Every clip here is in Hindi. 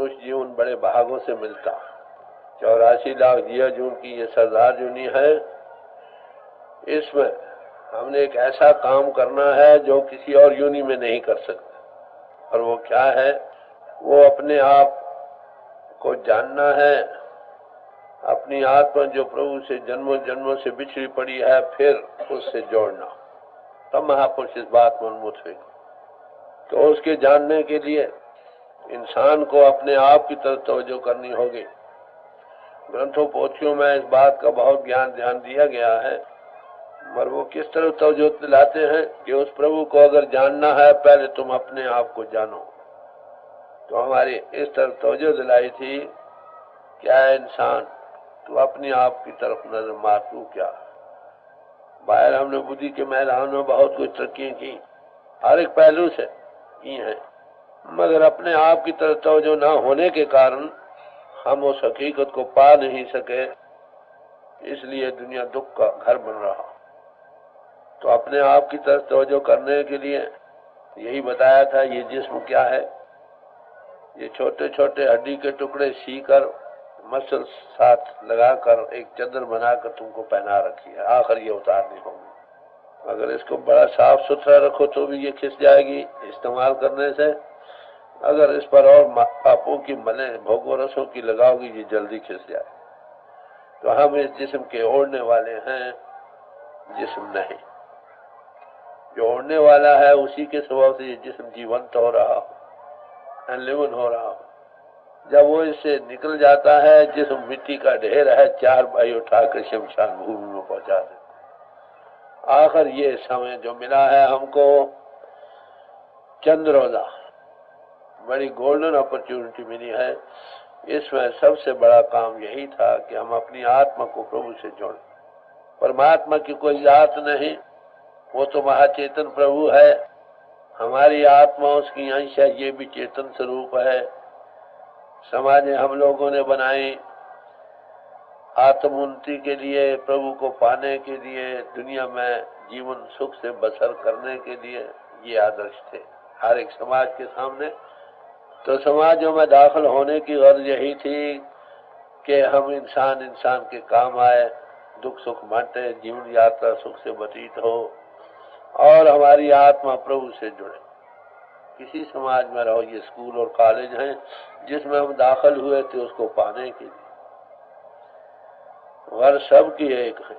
मनुष्य जीवन बड़े भागों से मिलता। 84 लाख जिया जून की ये सरदार जूनी है, इसमें हमने एक ऐसा काम करना है जो किसी और यूनि में नहीं कर सकते। और वो क्या है? वो अपने आप को जानना है, अपनी आत्मा जो प्रभु से जन्मों जन्मों से बिछड़ी पड़ी है, फिर उससे जोड़ना। तब महापुरुष इस बात में उन्मुख हुए। तो उसके जानने के लिए इंसान को अपने आप की तरफ तवज्जो करनी होगी। ग्रंथों पोथियों में इस बात का बहुत ध्यान दिया गया है, मगर वो किस तरह तवज्जो दिलाते हैं कि उस प्रभु को अगर जानना है, पहले तुम अपने आप को जानो। तो हमारी इस तरफ तवज्जो दिलाई थी, क्या है इंसान, तो अपने आप की तरफ नजर मार, तू क्या। बाहर हमने बुद्धि के मैदान में बहुत कुछ तरक्की की, हर एक पहलू से की है, मगर अपने आप की तरफ तवज्जो न होने के कारण हम उस हकीकत को पा नहीं सके, इसलिए दुनिया दुख का घर बन रहा। तो अपने आप की तरफ तवज्जो करने के लिए यही बताया था, ये जिस्म क्या है, ये छोटे छोटे हड्डी के टुकड़े सीकर मसल साथ लगाकर एक चादर बनाकर तुमको पहना रखी है, आखिर ये उतारनी होगी। अगर इसको बड़ा साफ सुथरा रखो तो भी ये खिस जाएगी इस्तेमाल करने से, अगर इस पर और पापों की मले भोगों रसों की लगाओगी, ये जल्दी खिस जाए। तो हम इस जिस्म के ओढ़ने वाले हैं, जिस्म नहीं। जो ओढ़ने वाला है उसी के स्वभाव से ये जिस्म जीवंत हो रहा हो, लिवन हो रहा हो। जब वो इससे निकल जाता है, जिस्म मिट्टी का ढेर है, 4 भाई उठाकर शमशान भूमि में पहुंचा दे। आखिर ये समय जो मिला है हमको, चंद रोजा बड़ी गोल्डन अपॉर्चुनिटी मिली है, इसमें सबसे बड़ा काम यही था कि हम अपनी आत्मा को प्रभु से जोड़ें। परमात्मा की कोई जात नहीं, वो तो महाचेतन प्रभु है। हमारी आत्मा उसकी अंश है, ये भी चेतन स्वरूप है। समाजें हम लोगों ने बनाई आत्म उन्नति के लिए, प्रभु को पाने के लिए, दुनिया में जीवन सुख से बसर करने के लिए। ये आदर्श थे हर एक समाज के सामने। तो समाजों में दाखिल होने की गर्ज यही थी कि हम इंसान के काम आए, दुख सुख बांटे, जीवन यात्रा सुख से व्यतीत हो और हमारी आत्मा प्रभु से जुड़े। किसी समाज में रहो, ये स्कूल और कॉलेज हैं जिसमें हम दाखिल हुए थे उसको पाने के लिए, वर्ष सब की एक है।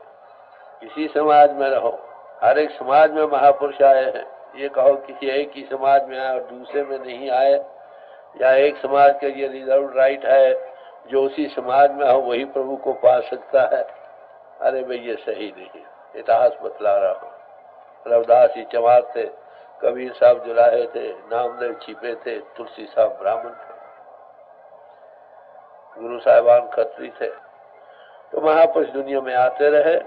किसी समाज में रहो, हर एक समाज में महापुरुष आए हैं। ये कहो किसी एक ही समाज में आए और दूसरे में नहीं आए, या एक समाज का ये रिजर्व राइट है, जो उसी समाज में हो वही प्रभु को पा सकता है। अरे भाई ये सही नहीं, इतिहास बतला रहा हूँ। रविदास जी चमार थे, कबीर साहब जुलाहे थे, नामदेव छिपे थे, तुलसी साहब ब्राह्मण थे, गुरु साहिबान खत्री थे। तो महापुरुष दुनिया में आते रहे,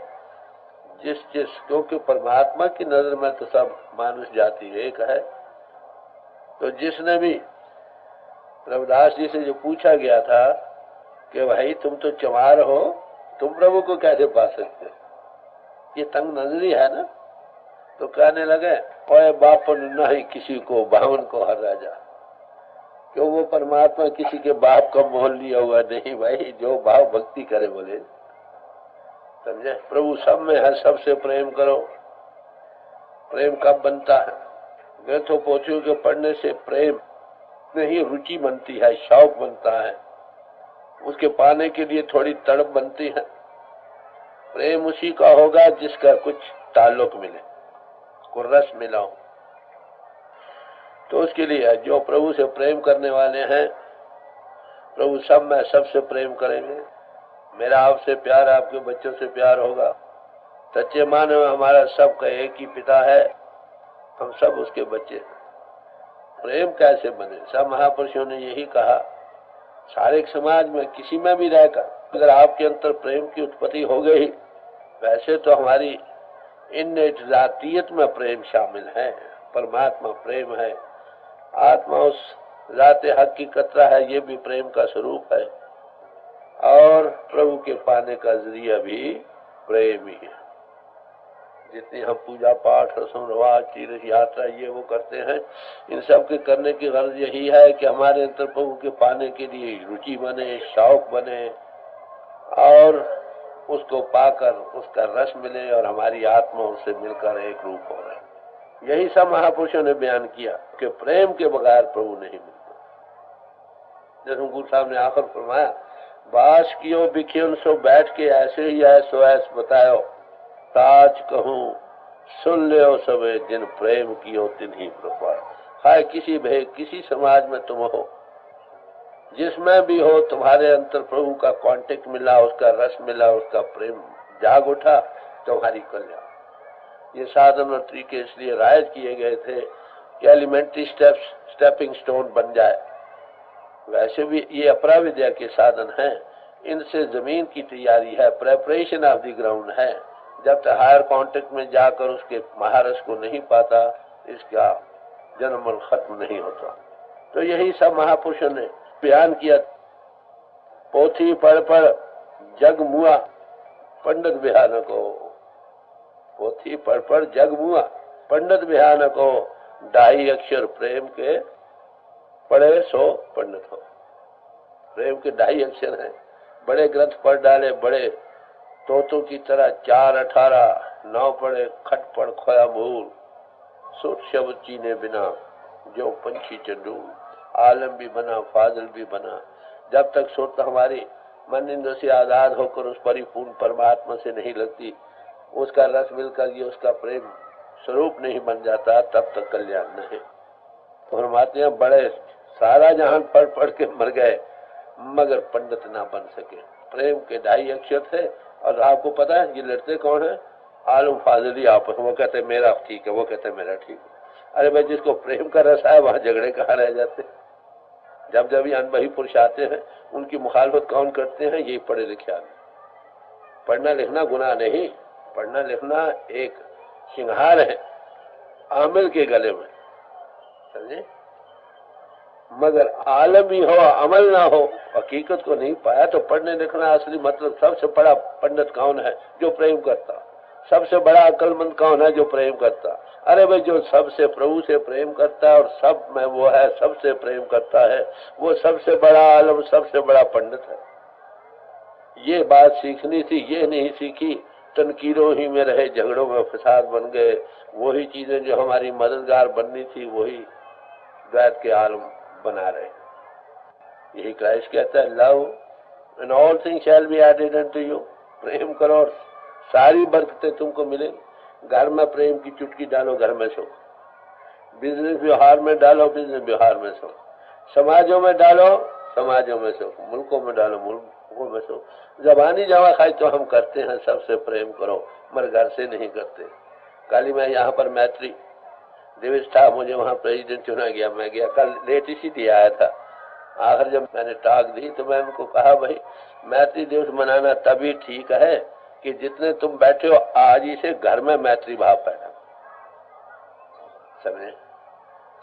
क्योंकि परमात्मा की नजर में तो सब मानुष जाति एक है। तो जिसने भी रविदास जी से जो पूछा गया था कि भाई तुम तो चमार हो, तुम प्रभु को कैसे पा सकते, ये तंग नजरी है ना। तो कहने लगे, ओए बाप नहीं किसी को बावन को हर राजा, क्यों वो परमात्मा किसी के बाप का मोल लिया हुआ नहीं भाई, जो भाव भक्ति करे बोले, समझे। प्रभु सब में है, सबसे प्रेम करो। प्रेम कब बनता है? ग्रंथों पोथियों के पढ़ने से प्रेम नहीं रुचि बनती है, शौक बनता है, उसके पाने के लिए थोड़ी तड़प बनती है। प्रेम उसी का होगा जिसका कुछ ताल्लुक मिले, को रस मिला हो। तो उसके लिए जो प्रभु से प्रेम करने वाले हैं, प्रभु सब में सबसे प्रेम करेंगे। मेरा आपसे प्यार, आपके बच्चों से प्यार होगा। सच्चे माने में हमारा सबका एक ही पिता है, हम सब उसके बच्चे हैं। प्रेम कैसे बने? सब महापुरुषों ने यही कहा। सारे समाज में किसी में भी रहकर अगर आपके अंतर प्रेम की उत्पत्ति हो गई, वैसे तो हमारी इन्नेट जातीयत में प्रेम शामिल है। परमात्मा प्रेम है, आत्मा उस जाते हक की कतरा है, ये भी प्रेम का स्वरूप है, और प्रभु के पाने का जरिया भी प्रेम ही है। जितनी हम पूजा पाठ रस्म रिवाज तीर्थ यात्रा ये वो करते हैं, इन सब के करने की गर्ज यही है कि हमारे अंतर प्रभु के पाने के लिए रुचि बने, शौक बने और उसको पाकर उसका रस मिले और हमारी आत्मा उससे मिलकर एक रूप हो रहे। यही सब महापुरुषों ने बयान किया कि प्रेम के बगैर प्रभु नहीं मिलता। जैसे गुरु साहब ने आखिर फरमाया, बास कियो बिखियन सो बैठ के ऐसे ही ऐसो ऐस बतायो, ताज कहूँ सुन ले सबे जिन प्रेम कियो तिन्ही प्रपार। हाय किसी समाज में तुम हो, जिसमें भी हो, तुम्हारे अंतर प्रभु का कांटेक्ट मिला, उसका रस मिला, उसका प्रेम जाग उठा, तुम्हारी कल्याण। ये साधन और तरीके इसलिए राइज किए गए थे कि एलिमेंट्री स्टेपिंग स्टोन बन जाए। वैसे भी ये अपरा विद्या के साधन हैं, इनसे जमीन की तैयारी है, प्रेपरेशन ऑफ द ग्राउंड है। जब तक हायर कांटेक्ट में जाकर उसके महारस को नहीं पाता, इसका जन्म खत्म नहीं होता। तो यही सब महापुरुषों ने बयान किया। पोथी पढ़ जग मुआ पंडित बिहानको, पोथी पढ़ जग मुआ पंडित बिहानको, ढाई अक्षर प्रेम के पढ़े सो पंडित हो। प्रेम के ढाई अक्षर हैं, बड़े ग्रंथ पढ़ डाले, बड़े तोतों की तरह 4, 18, 9 पढ़े, खट पढ़ खोया मूल, सुट शब्द चीने बिना जो पंछी चंडूल, आलम भी बना फाजिल भी बना। जब तक सुरत हमारी मन इंद्र से आजाद होकर उस परिपूर्ण परमात्मा से नहीं लगती, उसका रस मिलकर ये उसका प्रेम स्वरूप नहीं बन जाता, तब तक कल्याण नहीं। फरमाते हैं बड़े सारा जहान पढ़ के मर गए मगर पंडित ना बन सके। प्रेम के ढाई अक्षर थे। और आपको पता है ये लड़ते कौन है? आलम फाजिली आपस। वो कहते मेरा ठीक है, वो कहते मेरा ठीक है। अरे भाई, जिसको प्रेम का रस है वहां झगड़े कहाँ रह जाते। जब जब ये अनबही पुरुष आते हैं उनकी मुखालफत कौन करते हैं? यही पढ़े लिखे आदमी। पढ़ना लिखना गुनाह नहीं, पढ़ना लिखना एक सिंहार है आमिल के गले में, समझे। मगर आलम ही हो, अमल ना हो, हकीकत को नहीं पाया तो पढ़ने लिखना असली मतलब। सबसे बड़ा पंडित कौन है? जो प्रेम करता। सबसे बड़ा अक्लमंद कौन है? जो प्रेम करता। अरे भाई, जो सबसे प्रभु से प्रेम करता है और सब में वो है, सबसे प्रेम करता है, वो सबसे बड़ा आलम, सबसे बड़ा पंडित है। ये बात सीखनी थी, ये नहीं सीखी, तनकीरों ही में रहे, झगड़ों में फसाद बन गए। वही चीजें जो हमारी मददगार बननी थी वही द्वैत के आलम बना रहे। यही क्राइस्ट कहता है, love and all things shall be added unto you. प्रेम करो और सारी बरकतें तुमको मिलेंगी। घर में प्रेम की चुटकी डालो, घर में सुख। बिजनेस व्यवहार में डालो, बिजनेस व्यवहार में सुख। समाजों में डालो, समाजों में सुख। मुल्कों में डालो, मुल्कों में सुख। जबानी जवा खाई तो हम करते हैं, सबसे प्रेम करो, मगर घर से नहीं करते। कल मैं यहाँ पर मैत्री दिवस था, मुझे वहाँ प्रेसिडेंट चुना गया। मैं गया, कल लेट इसीलिए आया था। आखिर जब मैंने टाक दी तो मैं उनको कहा, भाई मैत्री दिवस मनाना तभी ठीक है कि जितने तुम बैठे हो आज ही से घर में मैत्री भाव पैदा, समझे।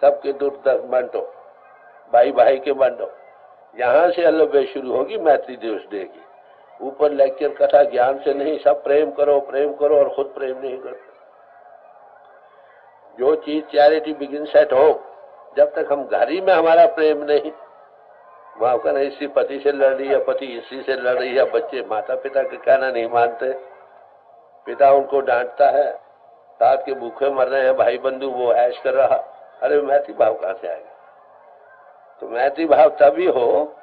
सबके दुख दर्द बांटो, भाई भाई के बांटो। यहाँ से अल्लाह शुरू होगी मैत्री दिवस डे की। ऊपर लेक्चर कथा ज्ञान से नहीं, सब प्रेम करो प्रेम करो, और खुद प्रेम नहीं करते। जो चीज चैरिटी बिगिंस एट होम, जब तक हम घर ही में हमारा प्रेम नहीं, वहां का नहीं, इसी पति से लड़ रही है, पति इसी से लड़ रही है, बच्चे माता पिता के कहना नहीं मानते, पिता उनको डांटता है, साथ के भूखे मर रहे हैं, भाई बंधु वो ऐश कर रहा। अरे मैत्री भाव कहां से आएगा? तो मैत्री भाव तभी हो,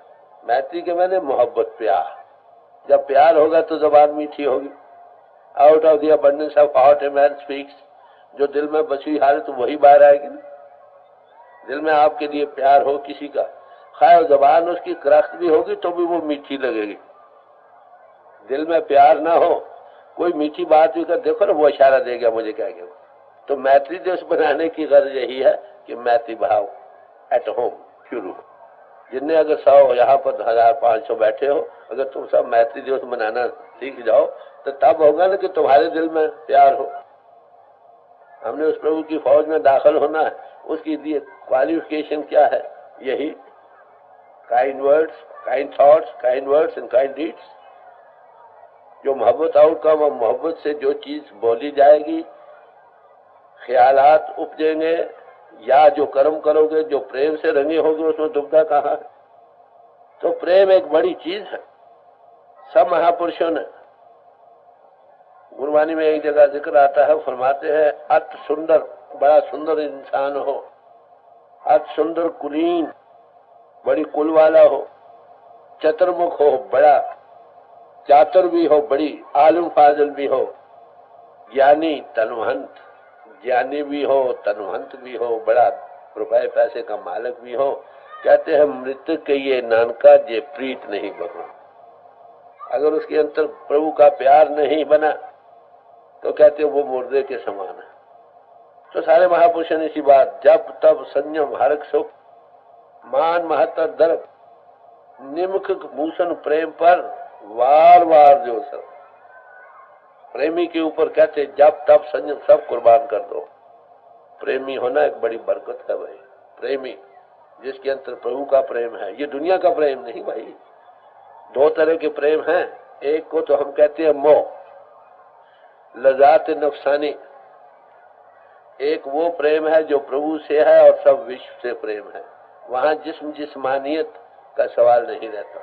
मैत्री के मैंने मोहब्बत, प्यार। जब प्यार होगा तो जबान मीठी होगी। Out of the abundance of heart a man speaks. जो दिल में बची हालत तो वही बाहर आएगी ना। दिल में आपके लिए प्यार हो किसी का, खाए जबान उसकी करख्त भी होगी तो भी वो मीठी लगेगी। दिल में प्यार ना हो, कोई मीठी बात भी कर, देखो ना वो इशारा देगा मुझे क्या कहना। तो मैत्री दिवस बनाने की गर्ज यही है कि मैत्री भाव एट होम शुरू हो। जिनने अगर 100 यहाँ पर 1500 बैठे हो, अगर तुम सब मैत्री दिवस मनाना सीख जाओ तो तब होगा ना कि तुम्हारे दिल में प्यार हो। हमने उस प्रभु की फौज में दाखिल होना है, उसके लिए क्वालिफिकेशन क्या है? यही kind words, kind thoughts, kind words and kind deeds. जो मोहब्बत आउटकम और मोहब्बत से जो चीज बोली जाएगी, ख्यालात उपजेंगे, या जो कर्म करोगे जो प्रेम से रंगे होगे, उसमें दुविधा कहाँ है। तो प्रेम एक बड़ी चीज है। सब महापुरुषों ने, गुरबानी में एक जगह जिक्र आता है, फरमाते हैं अति सुंदर, बड़ा सुंदर इंसान हो, अति सुंदर कुलीन, बड़ी कुल वाला हो, चतुर्मुख हो, बड़ा चातुर भी हो, बड़ी आलिम फाजिल भी हो, ज्ञानी तनुवंत, ज्ञानी भी हो, तनुवंत भी हो, बड़ा रुपए पैसे का मालिक भी हो। कहते हैं मृत्यु के ये नानका जे प्रीत नहीं बनो। अगर उसके अंतर प्रभु का प्यार नहीं बना तो कहते वो मुर्दे के समान है। तो सारे महापुरुषों ने इसी बात, जब तब संयम हर्ष सुख मान महत्व दर्प निम्ख भूषण प्रेम पर वार वार जो सब प्रेमी के ऊपर कहते जब तब संयम सब कुर्बान कर दो। प्रेमी होना एक बड़ी बरकत है भाई। प्रेमी जिसके अंतर प्रभु का प्रेम है, ये दुनिया का प्रेम नहीं भाई। दो तरह के प्रेम हैं, एक को तो हम कहते हैं मोह, लजात नफसानी। एक वो प्रेम है जो प्रभु से है और सब विश्व से प्रेम है, वहां जिस्मानियत का सवाल नहीं रहता।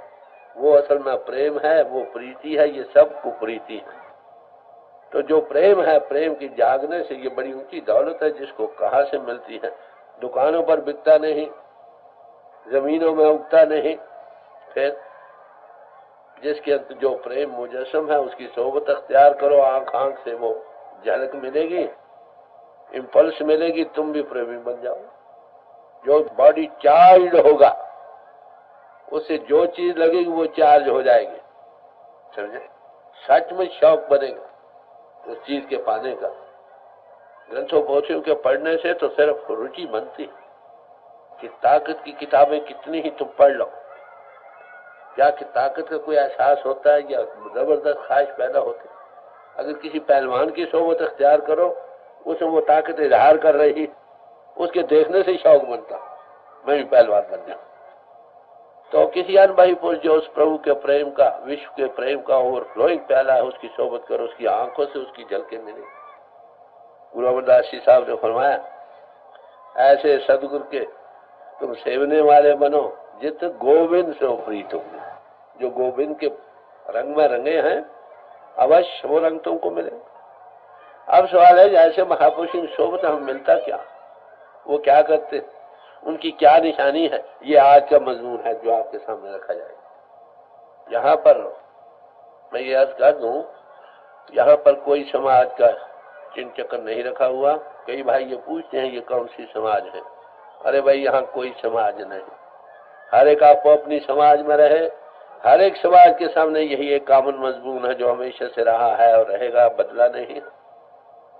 वो असल में प्रेम है, वो प्रीति है, ये सब कुप्रीति है। तो जो प्रेम है, प्रेम की जागने से ये बड़ी ऊंची दौलत है, जिसको कहाँ से मिलती है। दुकानों पर बिकता नहीं, जमीनों में उगता नहीं। फिर जिसके अंत जो प्रेम मुजस्सम है उसकी सोबत अख्तियार करो, आंख आंख से वो झलक मिलेगी, इम्पल्स मिलेगी, तुम भी प्रेमी बन जाओ। जो बॉडी चार्ज होगा उससे जो चीज लगेगी वो चार्ज हो जाएगी, समझे। सच में शौक बनेगा उस चीज के पाने का। ग्रंथों पोथियों के पढ़ने से तो सिर्फ रुचि बनती कि ताकत की किताबें कितनी ही तुम पढ़ लो, क्या कि ताकत का कोई एहसास होता है या जबरदस्त ख्वाहिश पैदा होती। अगर किसी पहलवान की सोबत अख्तियार करो, उसमें वो ताकत इजहार कर रही, उसके देखने से शौक बनता मैं भी पहलवान बन जाऊं। तो किसी अनभाई पुरुष जो उस प्रभु के प्रेम का, विश्व के प्रेम का ओवरफ्लोइंग प्याला है, उसकी सोबत करो, उसकी आंखों से उसकी झलकें मिले। गुरु अमरदास जी साहब ने फरमाया, ऐसे सदगुरु के तुम सेवने वाले बनो जित गोविंद से प्रीत हो। जो गोविंद के रंग में रंगे हैं, अवश्य वो रंग तुमको मिले। अब सवाल है, जैसे महापुरुषों की सोबत हमें मिलता क्या, वो क्या करते, उनकी क्या निशानी है, ये आज का मजमून है जो आपके सामने रखा जाएगा। यहाँ पर मैं ये अर्ज कर दूं, यहाँ पर कोई समाज का चिन्ह चक्र नहीं रखा हुआ। कई भाई ये पूछते हैं ये कौन सी समाज है। अरे भाई यहाँ कोई समाज नहीं, हर एक आपको अपनी समाज में रहे। हर एक समाज के सामने यही एक कॉमन मजमून है जो हमेशा से रहा है और रहेगा, बदला नहीं।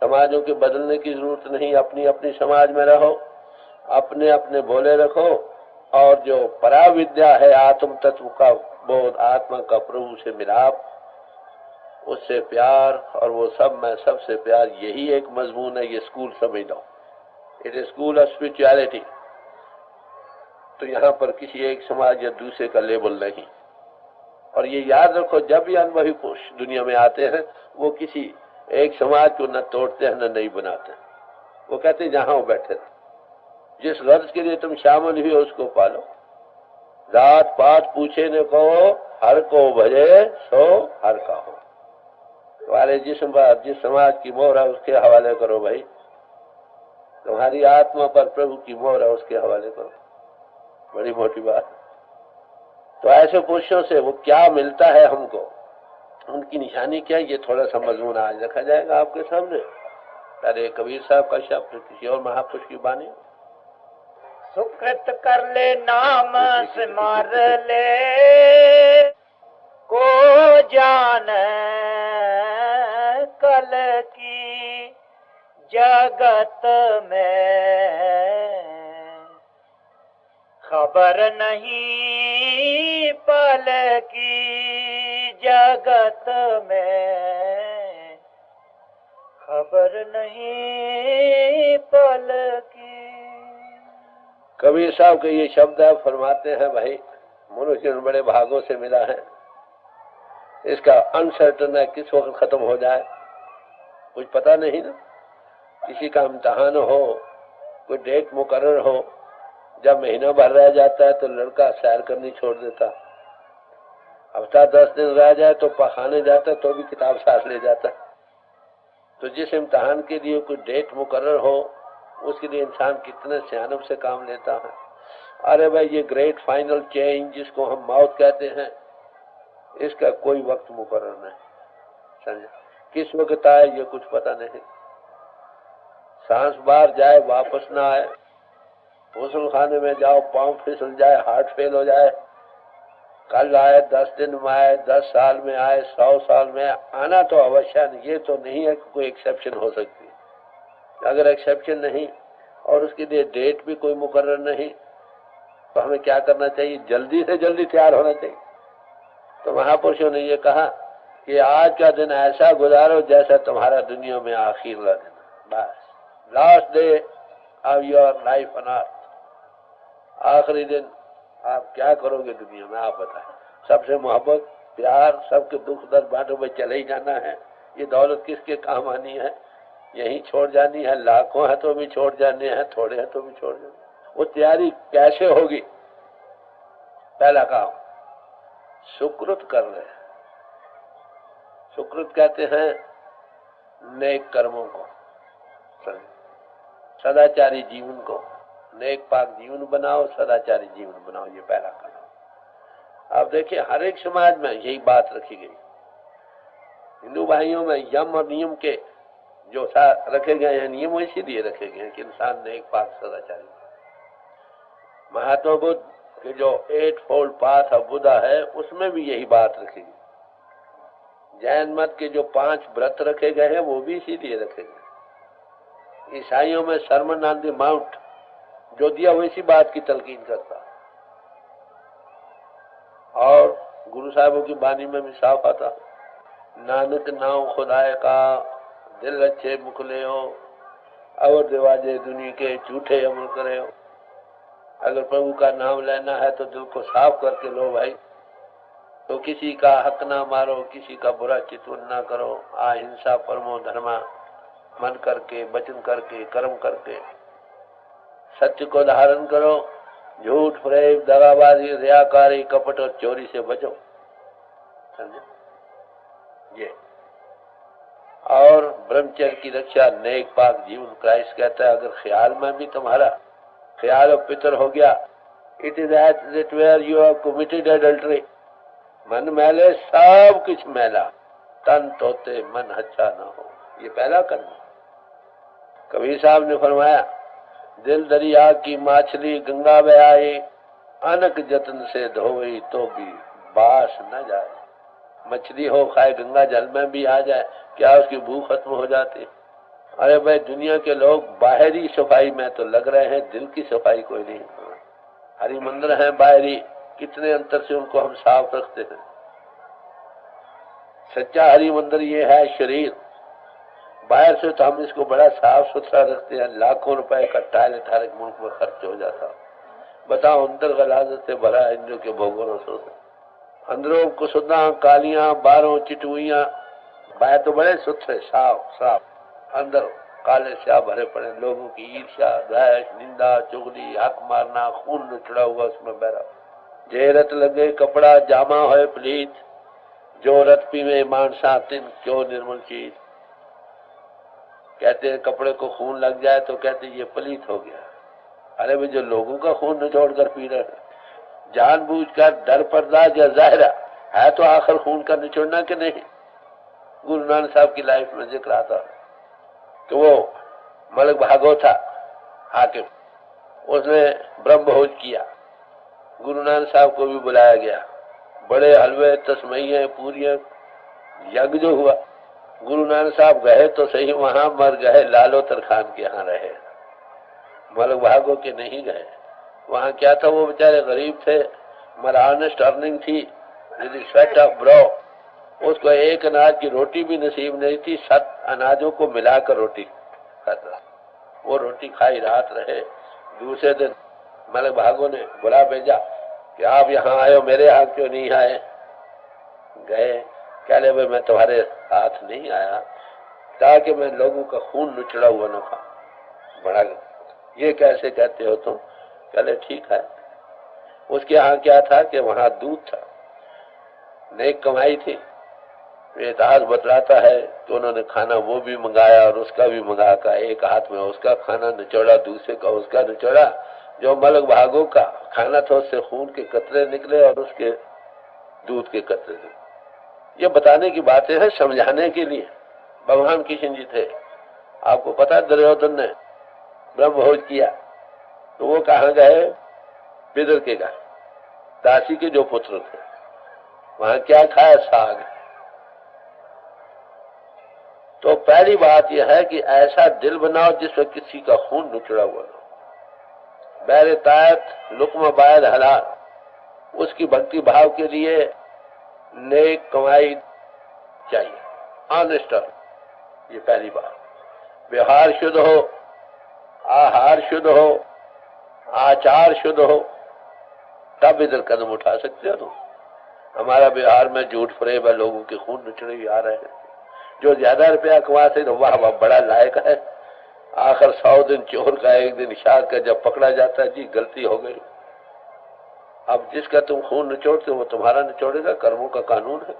समाजों के बदलने की जरूरत नहीं, अपनी अपनी समाज में रहो, अपने अपने भोले रखो, और जो परा विद्या है आत्म तत्व का बोध, आत्मा का प्रभु से मिलाप, उससे प्यार, और वो सब में सबसे प्यार, यही एक मजमून है। ये स्कूल समझ लो, it is school of spirituality. तो यहाँ पर किसी एक समाज या दूसरे का लेबल नहीं। और ये याद रखो, जब भी अनुभवी पुरुष दुनिया में आते हैं वो किसी एक समाज को न तोड़ते हैं न नहीं बनाते। वो कहते हैं जहां वो बैठे, जिस गर्ज के लिए तुम शामिल हुए उसको पालो। जात पात पूछे न कहो, हर को भजे सो हर का हो। तुम्हारे जिस समाज की मोहर है उसके हवाले करो भाई, तुम्हारी आत्मा पर प्रभु की मोहर है उसके हवाले करो। बड़ी मोटी बात। तो ऐसे पुरुषों से वो क्या मिलता है हमको, उनकी निशानी क्या है, ये थोड़ा सा मजमून आज रखा जाएगा आपके सामने। पहले कबीर साहब का शब्द, फिर किसी और महापुरुष की बानी। सुकृत कर ले नाम से मार ले, को जान कल की जगत में, खबर नहीं पल की जगत में, खबर नहीं पल की। कबीर साहब के ये शब्द है, फरमाते हैं भाई मनुष्य बड़े भागों से मिला है। इसका अनसर्टन है, किस वक्त खत्म हो जाए कुछ पता नहीं ना। किसी का इम्तहान हो, कोई डेट मुकर्रर हो, जब महीना भर रह जाता है तो लड़का सैर करनी छोड़ देता, हफ्ता 10 दिन रह जाए तो पखाने जाता तो भी किताब साथ ले जाता। तो जिस इम्तहान के लिए कोई डेट मुकर्रर हो उसके लिए इंसान कितने सियानत से काम लेता है। अरे भाई ये ग्रेट फाइनल चेंज जिसको हम मौत कहते हैं, इसका कोई वक्त मुकर्रर नहीं, समझे, किस वक्त आए ये कुछ पता नहीं। सांस बाहर जाए वापस ना आए, गुस्ल खाने में जाओ पांव फिसल जाए, हार्ट फेल हो जाए, कल आए 10 दिन में आए, 10 साल में आए, 100 साल में आना तो अवश्य नहीं। ये तो नहीं है कि कोई एक्सेप्शन हो सकती। अगर एक्सेप्शन नहीं और उसके लिए डेट भी कोई मुकर्रर नहीं तो हमें क्या करना चाहिए, जल्दी से जल्दी तैयार होना चाहिए। तो महापुरुषों ने ये कहा कि आज का दिन ऐसा गुजारो जैसा तुम्हारा दुनिया में आखिर का दिन, बस last day of your life on earth, आखिरी दिन आप क्या करोगे दुनिया में आप बताएं। सबसे मोहब्बत प्यार, सबके दुख दर्द बांटो में चले ही जाना है। ये दौलत किसके काम आनी है, यही छोड़ जानी है। लाखों है तो भी छोड़ जाने हैं, थोड़े हैं तो भी छोड़ जाने। वो तैयारी कैसे होगी? पहला काम सुकृत कर रहे हैं। सुकृत कहते हैं नेक कर्मों को, सदाचारी जीवन को, नेक पाक जीवन बनाओ, सदाचारी जीवन बनाओ, ये पहला कदम। आप देखिए हर एक समाज में यही बात रखी गई। हिंदू भाइयों में यम और नियम के जो रखे गए हैं, नियम इसीलिए रखे गए हैं कि इंसान नेक पाक सदाचारी। महात्मा बुद्ध के जो 8 फोल्ड पाथ ऑफ बुद्धा है उसमें भी यही बात रखी गई। जैन मत के जो 5 व्रत रखे गए हैं वो भी इसीलिए रखे गए। ईसाइयों में सरमन ऑन द माउंट जो दिया वो इसी बात की तलकीन करता। और गुरु साहबों की बानी में भी साफ आता, नानक नाम खुदाए का, दिल अच्छे मुखले हो, और दरवाजे दुनिया के झूठे अमल करे हो। अगर प्रभु का नाम लेना है तो दिल को साफ करके लो भाई। तो किसी का हक ना मारो, किसी का बुरा चितवन ना करो, अहिंसा परमो धर्मा, मन करके, वचन करके, कर्म करके सत्य को धारण करो। झूठ, फरेब, दगाबाजी, रियाकारी, कपट और चोरी से बचो, समझे ये। और ब्रह्मचर्य की रक्षा, नेक पाक जीवन। क्राइस्ट कहता है अगर ख्याल में भी तुम्हारा ख्याल और पितर हो गया, it is at where you have committed adultery. मन मैले सब कुछ मैला, तन तोते मन अच्छा ना हो, ये पहला कदम। कबीर साहब ने फरमाया दिल दरिया की माछली गंगा में आई, अनक जतन से धोई तो भी बास न जाए। मछली हो खाए गंगा जल में भी आ जाए, क्या उसकी भूख खत्म हो जाती? अरे भाई दुनिया के लोग बाहरी सफाई में तो लग रहे हैं, दिल की सफाई कोई नहीं। हरि मंदिर है बाहरी, कितने अंतर से उनको हम साफ रखते हैं। सच्चा हरि मंदिर ये है शरीर, बाहर से तो हम इसको बड़ा साफ सुथरा रखते हैं, लाखों रुपए का टाइल हर मुल्क में खर्च हो जाता। बताओ अंदर गलाजत से भरा है इंद्र के भोगों से, अंदरों कुसुदा कालियां, बारों चिटुइयां, बाहर तो बड़े सुथरे साफ साफ, अंदर काले स्याह भरे पड़े। लोगों की ईर्ष्या, द्वेष, निंदा, चुगली, हक मारना, खून निचड़ा हुआ उसमें बहरा। जे रत लगे कपड़ा जामा होए पलीत, जो रत पीवे मानसा तिन क्यों निर्मल चीज। कहते हैं कपड़े को खून लग जाए तो कहते ये पलीत हो गया। अरे भाई जो लोगों का खून निचोड़ कर पी रहे हैं, जानबूझकर डर पर्दाज या जाहिरा है तो आखिर खून का निचोड़ना कि नहीं। गुरु नानक साहब की लाइफ में जिक्र आता कि वो मलिक भागो था हाकिम, उसने ब्रह्म भोज किया, गुरु नानक साहब को भी बुलाया गया। बड़े हलवे, तस्मैये, पूरियां, यज्ञ जो हुआ, गुरु नानक साहब गए तो सही, वहां मर गए, लालोतर खान के यहाँ रहे, मलिक भागो के नहीं गए। वहां क्या था, वो बेचारे गरीब थे, मरानस्ट अर्निंग थी, स्वेट ऑफ ब्रो, उसको एक अनाज की रोटी भी नसीब नहीं थी, 7 अनाजों को मिलाकर रोटी खाता। वो रोटी खाई रात रहे। दूसरे दिन मलिक भागो ने बुला भेजा कि आप यहाँ आए हो, मेरे यहाँ क्यों नहीं आए? गए, कह ले भाई मैं तुम्हारे हाथ नहीं आया, ताकि मैं लोगों का खून निचड़ा हुआ न खाऊं। बड़ा ये कैसे कहते हो तुम? कह ले ठीक है। उसके यहाँ क्या था कि वहां दूध था, नेक कमाई थी। इतिहास बतलाता है तो उन्होंने खाना वो भी मंगाया और उसका भी मंगाकर एक हाथ में उसका खाना निचोड़ा, दूसरे का उसका निचोड़ा। जो मलक भागों का खाना था उससे खून के कतरे निकले और उसके दूध के कतरे निकले। ये बताने की बातें हैं, समझाने के लिए। भगवान कृष्ण जी थे, आपको पता है दुर्योधन ने ब्रह्मभोज किया तो वो कहाँ गए? विदुर के घर, दासी के जो पुत्र थे। वहां क्या खाया? साग। तो पहली बात यह है कि ऐसा दिल बनाओ जिसमें किसी का खून निचड़ा हुआ हो। बैरे तायत लुकमा बायद हलाल, उसकी भक्ति भाव के लिए नेक कमाई चाहिए, ऑनेस्ट। ये पहली बात। व्यवहार शुद्ध हो, आहार शुद्ध हो, आचार शुद्ध हो, तब इधर कदम उठा सकते हो। हमारा बिहार में झूठ फरेब है, लोगों के खून निचड़े आ रहे हैं। जो ज्यादा रुपया कमाते तो वाह वाह बड़ा लायक है, आखिर 100 दिन चोर का, एक दिन शाद का जब पकड़ा जाता है, जी गलती हो गई। अब जिसका तुम खून निचोड़ते हो वो तुम्हारा निचोड़ेगा, कर्मों का कानून है।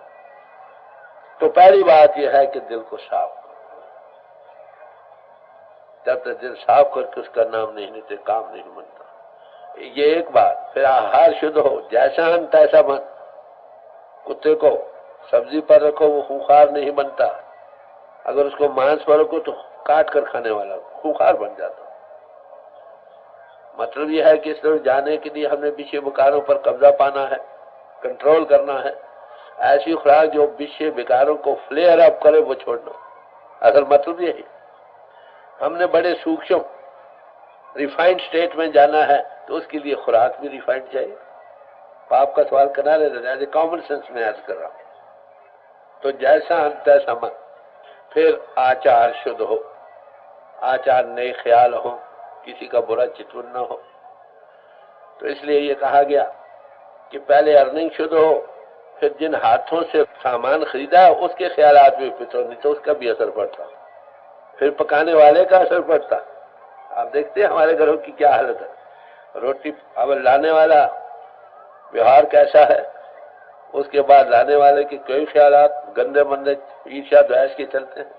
तो पहली बात यह है कि दिल को साफ करो। जब तक दिल साफ करके उसका नाम नहीं लेते काम नहीं बनता। ये एक बात। फिर आहार शुद्ध हो, जैसा हम तैसा बन। कुत्ते को सब्जी पर रखो वो खूंखार नहीं बनता, अगर उसको मांस पर रखो तो काट कर खाने वाला खूंखार बन जाता। मतलब यह है कि इस तरफ जाने के लिए हमने विषय विकारों पर कब्जा पाना है, कंट्रोल करना है। ऐसी खुराक जो विषय विकारों को फ्लेयर अप करे वो छोड़ना। असल मतलब यही। हमने बड़े सूक्ष्म रिफाइंड स्टेट में जाना है तो उसके लिए खुराक भी रिफाइंड चाहिए। पाप का सवाल करना रहता, कॉमन सेंस में अर्ज कर रहा हूं। तो जैसा हम तैसा मन। फिर आचार शुद्ध हो, आचार नए ख्याल हो, किसी का बुरा चितवन न हो। तो इसलिए ये कहा गया कि पहले अर्निंग शुद्ध हो, फिर जिन हाथों से सामान खरीदा उसके ख्यालात भी फिर नहीं तो उसका भी असर पड़ता। फिर पकाने वाले का असर पड़ता। आप देखते हैं हमारे घरों की क्या हालत है। रोटी अब लाने वाला व्यवहार कैसा है, उसके बाद लाने वाले के कई ख्यालात गंदे मंदे ईर्ष्या द्वेष के चलते हैं।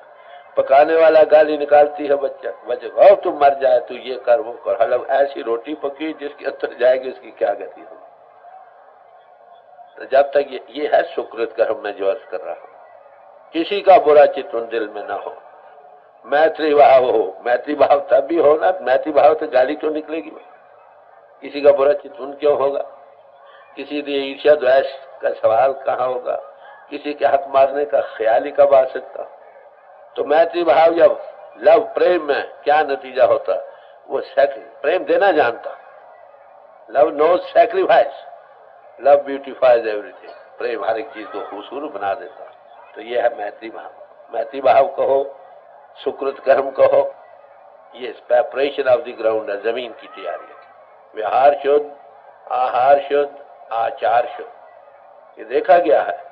पकाने वाला गाली निकालती है बच्चे को, तुम मर जाए, तू ये कर वो कर। हलव ऐसी रोटी पकी जिसके अंदर जाएगी उसकी क्या गति हो। तो जब तक ये है सुकृत कर्म में जो अर्ज कर रहा हूं, किसी का बुरा चित्तवन दिल में ना हो, मैत्री भाव हो। मैत्री भाव तब भी हो ना, मैत्री भाव तो गाली क्यों निकलेगी? किसी का बुरा चित्तवन क्यों होगा? किसी लिए ईर्ष्या द्वेष का सवाल कहाँ होगा? किसी के हक मारने का ख्याल ही कब आ सकता? तो मैत्री भाव जब लव प्रेम में क्या नतीजा होता? वो प्रेम देना जानता। Love knows sacrifice, love beautifies everything. प्रेम हर एक चीज को खूबसूरत बना देता। तो ये है मैत्री भाव। मैत्री भाव कहो, सुकृत कर्म कहो, ये प्रेपरेशन ऑफ द ग्राउंड है, जमीन की तैयारी है। व्यवहार शुद्ध, आहार शुद्ध, आचार शुद्ध। ये देखा गया है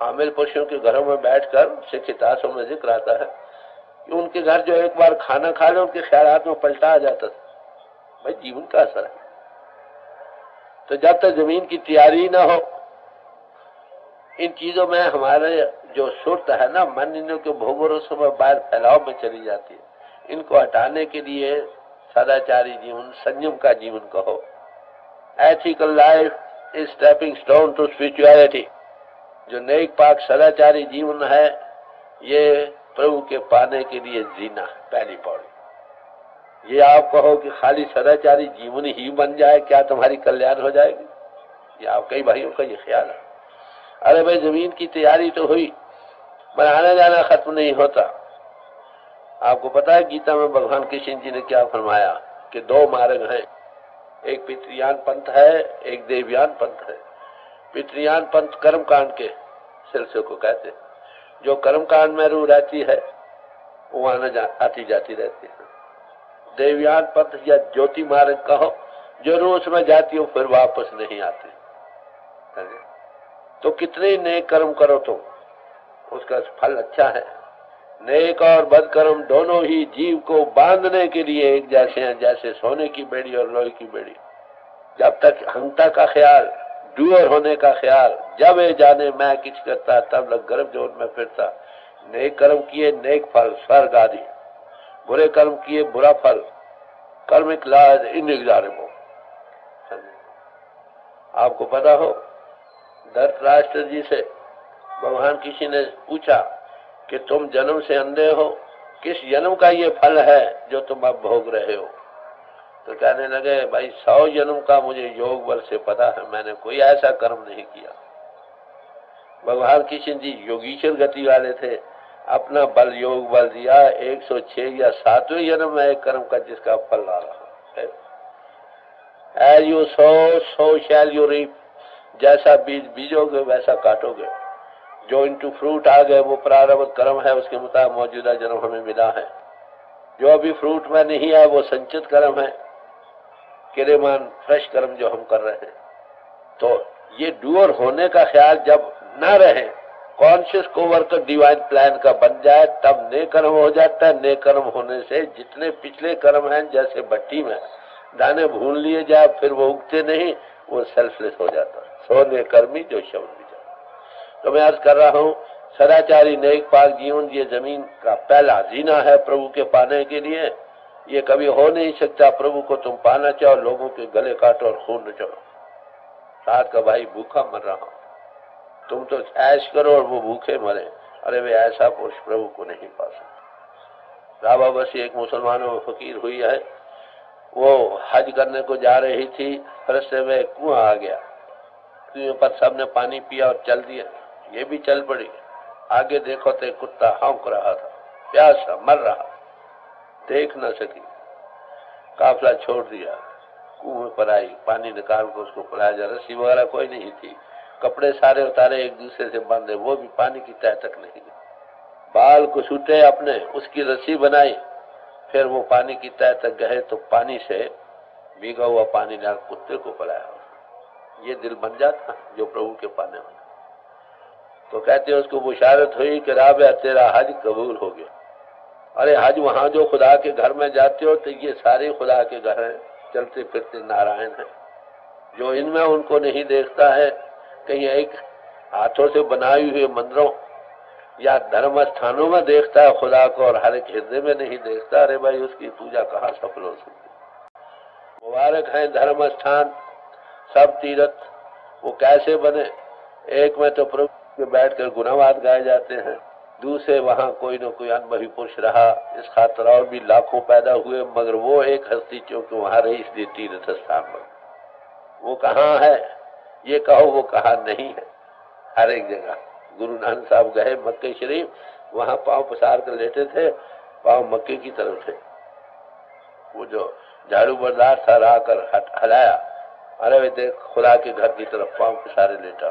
आमिल पुरुषों के घरों में बैठकर सिख इतिहासों में जिक्र आता है कि उनके घर जो एक बार खाना खा ले उनके ख्यालात में पलटा आ जाता था। भाई जीवन का असर है। तो जब तक जमीन की तैयारी ना हो, इन चीजों में हमारे जो सुरत है ना, मन इनों के भोगों से बाहर फैलाव में चली जाती है। इनको हटाने के लिए सदाचारी जीवन, संयम का जीवन कहो। Ethical life is stepping stone to spirituality. जो नेक पाक सदाचारी जीवन है, ये प्रभु के पाने के लिए जीना पहली पौड़ी। ये आप कहो कि खाली सदाचारी जीवन ही बन जाए, क्या तुम्हारी कल्याण हो जाएगी? ये आप कई भाइयों का ये ख्याल है। अरे भाई जमीन की तैयारी तो हुई, पर आना जाना खत्म नहीं होता। आपको पता है गीता में भगवान कृष्ण जी ने क्या फरमाया कि 2 मार्ग हैं, एक पितृयान पंथ है, एक देवयान पंथ है। पितृयान पंथ कर्म कांड के सिलसिले को कहते हैं। जो कर्म कांड में रूह रहती है वो आती जाती रहती है। देवयान पंथ या ज्योति मार्ग कहो, जो रूह उसमें जाती हो फिर वापस नहीं आती। तो कितने नए कर्म करो तुम, उसका फल अच्छा है। नेक और बदकर्म दोनों ही जीव को बांधने के लिए एक जैसे हैं, जैसे सोने की बेड़ी और लोहे की बेड़ी। जब तक अहंता का ख्याल, डूअर होने का ख्याल, जब ये जाने मैं किस करता, तब लग गर्भ जोर में फिरता। नेक कर्म किए नेक फल स्वर्ग आदि, बुरे कर्म किए बुरा फल कर्मिक लाज इनएग्जारेबल। आपको पता हो, धृतराष्ट्र जी से भगवान किसी ने पूछा कि तुम जन्म से अंधे हो, किस जन्म का ये फल है जो तुम अब भोग रहे हो? तो कहने लगे, भाई 100 जन्म का मुझे योग बल से पता है, मैंने कोई ऐसा कर्म नहीं किया। भगवान कृष्ण जी योगीश्वर गति वाले थे, अपना बल योग बल दिया 106 या 7वें जन्म में एक कर्म का जिसका फल आ रहा है। As you sow, so shall you reap। जैसा बीज बीजोगे वैसा काटोगे। जो इनटू फ्रूट आ गए वो प्रारब्ध कर्म है, उसके मुताबिक मौजूदा जन्म हमें मिला है। जो अभी फ्रूट में नहीं है वो संचित कर्म है, किरेमान फ्रेश कर्म जो हम कर रहे हैं। तो ये डूअर होने का ख्याल जब न रहे, कॉन्शियस कोवर्कर डिवाइन प्लान का बन जाए, तब नेक कर्म हो जाता है। नेक कर्म होने से जितने पिछले कर्म हैं, जैसे भट्टी में दाने भून लिए जाए फिर वो उगते नहीं, वो सेल्फलेस हो जाता है। सोने कर्मी जो शब्द विचार। तो मैं अर्ज कर रहा हूँ, सदाचारी नेक पाक जीवन ये जमीन का पहला जीना है प्रभु के पाने के लिए। ये कभी हो नहीं सकता प्रभु को तुम पाना चाहो, लोगों के गले काटो और खून नचाओ। रात का भाई भूखा मर रहा हूं, तुम तो ऐश करो और वो भूखे मरे। अरे वे ऐसा पुरुष प्रभु को नहीं पा सकते। राबा बसी एक मुसलमानों में फकीर हुई है, वो हज करने को जा रही थी, रास्ते में कुआं आ गया, कुएं पर सबने पानी पिया और चल दिया, ये भी चल पड़ी। आगे देखो तो कुत्ता हौंक रहा था, प्यासा मर रहा, देख न सकी, काफला छोड़ दिया, कुएं पर आई, पानी निकाल कर उसको पिलाया जा। रस्सी वगैरह कोई नहीं थी, कपड़े सारे उतारे, एक दूसरे से बांधे, वो भी पानी की तह तक नहीं। बाल को छूटे अपने, उसकी रस्सी बनाई, फिर वो पानी की तह तक गए तो पानी से भीगा हुआ पानी डाल कुत्ते को पिलाया। ये दिल बन जाता जो प्रभु के पाने में। तो कहते हैं उसको बुशारत हुई कि राबिया तेरा हज कबूल हो गया। अरे हज वहां जो खुदा के घर में जाते हो तो ये सारे खुदा के घर हैं, चलते फिरते नारायण हैं। जो इनमें उनको नहीं देखता है, कहीं एक हाथों से बनाई हुए मंदिरों या धर्म स्थानों में देखता है खुदा को और हर एक हृदय में नहीं देखता। अरे भाई उसकी पूजा कहाँ सफल हो सकती। मुबारक है धर्म स्थान, सब तीर्थ, वो कैसे बने? एक में तो प्रभु के बैठकर गुनावाद गाए जाते हैं, दूसरे वहां कोई न कोई अनुभवी पुरुष रहा, इस खातर और भी लाखों पैदा हुए, मगर वो एक हस्ती चूंकि वहां रही इसलिए तीर्थ स्थान बन। वो कहाँ है ये कहो, वो कहाँ नहीं है, हर एक जगह। गुरु नानक साहब गए मक्के शरीफ, वहां पांव पसार कर लेटे थे, पांव मक्के की तरफ थे। वो जो झाड़ू बरदार था आकर हलाया, अरे वे देख खुदा के घर की तरफ पांव पसारे लेटा।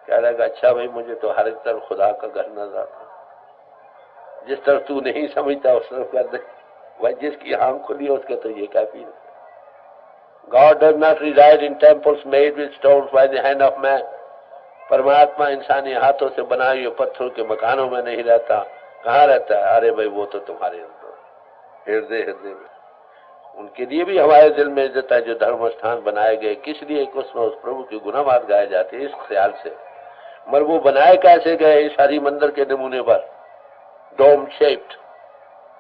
कह लगा अच्छा भाई मुझे तो हर एक तरफ खुदा का घर नजर आता, जिस तरफ तू नहीं समझता उस तरफ कर दे भाई, जिसकी आंख खुली है उसके तो ये काफी है। God does not reside in temples made with stones by the hand of man। परमात्मा इंसानी हाथों से बनाए हुए पत्थरों के मकानों में नहीं रहता। कहाँ रहता है? अरे भाई वो तो तुम्हारे अंदर हृदय हृदय में। उनके लिए भी हमारे दिल में इज्जत है जो धर्म स्थान बनाए गए। किस लिए? उसमें उस प्रभु की गुनाहगार गाए जाते हैं इस ख्याल से। मगर वो बनाए कैसे गए? इस हरि मंदिर के नमूने पर, डोम शेप्ड,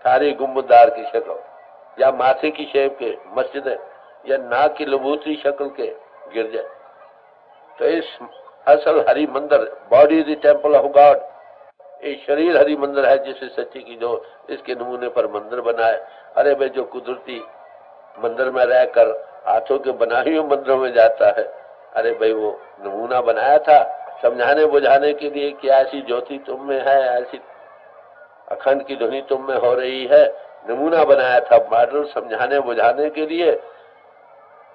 सारी गुंबददार की शक्ल, या माथे की शेप के मस्जिद है, या नाक की लबूतरी शक्ल के गिरजे। तो इस असल हरि मंदिर, body is the temple of God, ये शरीर हरि मंदिर है जिसे सच्ची की जो इसके नमूने पर मंदिर बनाए। अरे भाई जो कुदरती मंदिर में रहकर हाथों के बनाए हुए मंदिरों में जाता है, अरे भाई वो नमूना बनाया था समझाने बुझाने के लिए कि ऐसी ज्योति तुम में है, ऐसी अखंड की ध्वनि तुम में हो रही है। नमूना बनाया था मॉडल समझाने बुझाने के लिए।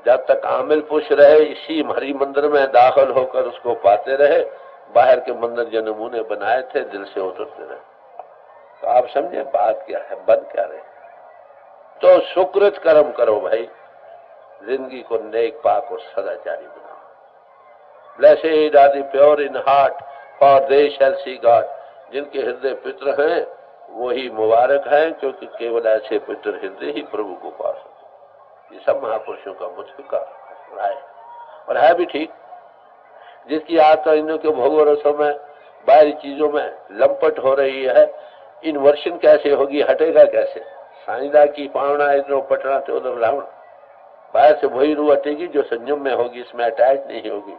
जब तक आमिल पुरुष रहे इसी हरि मंदिर में दाखिल होकर उसको पाते रहे, बाहर के मंदिर जो नमूने बनाए थे दिल से उतरते रहे। तो आप समझे बात क्या है, बन क्या रहे। तो सुकृत कर्म करो भाई, जिंदगी को नेक पाक और सदाचारी बनाओ। Blessed are the pure in heart for they shall see God. जिनके हृदय पितर हैं वही मुबारक हैं, क्योंकि केवल ऐसे पितर हृदय ही प्रभु को पा सकते। ये सब महापुरुषों का मुझ का राय और है भी ठीक। जिसकी आत्मा इन के भोग रसों में बाहरी चीजों में लंपट हो रही है, इन्वर्शन कैसे होगी, हटेगा कैसे? साइंदा की पावना इधर पटना से उधर रावण, बाहर से वही रूह हटेगी जो संयम में होगी, इसमें अटैच नहीं होगी।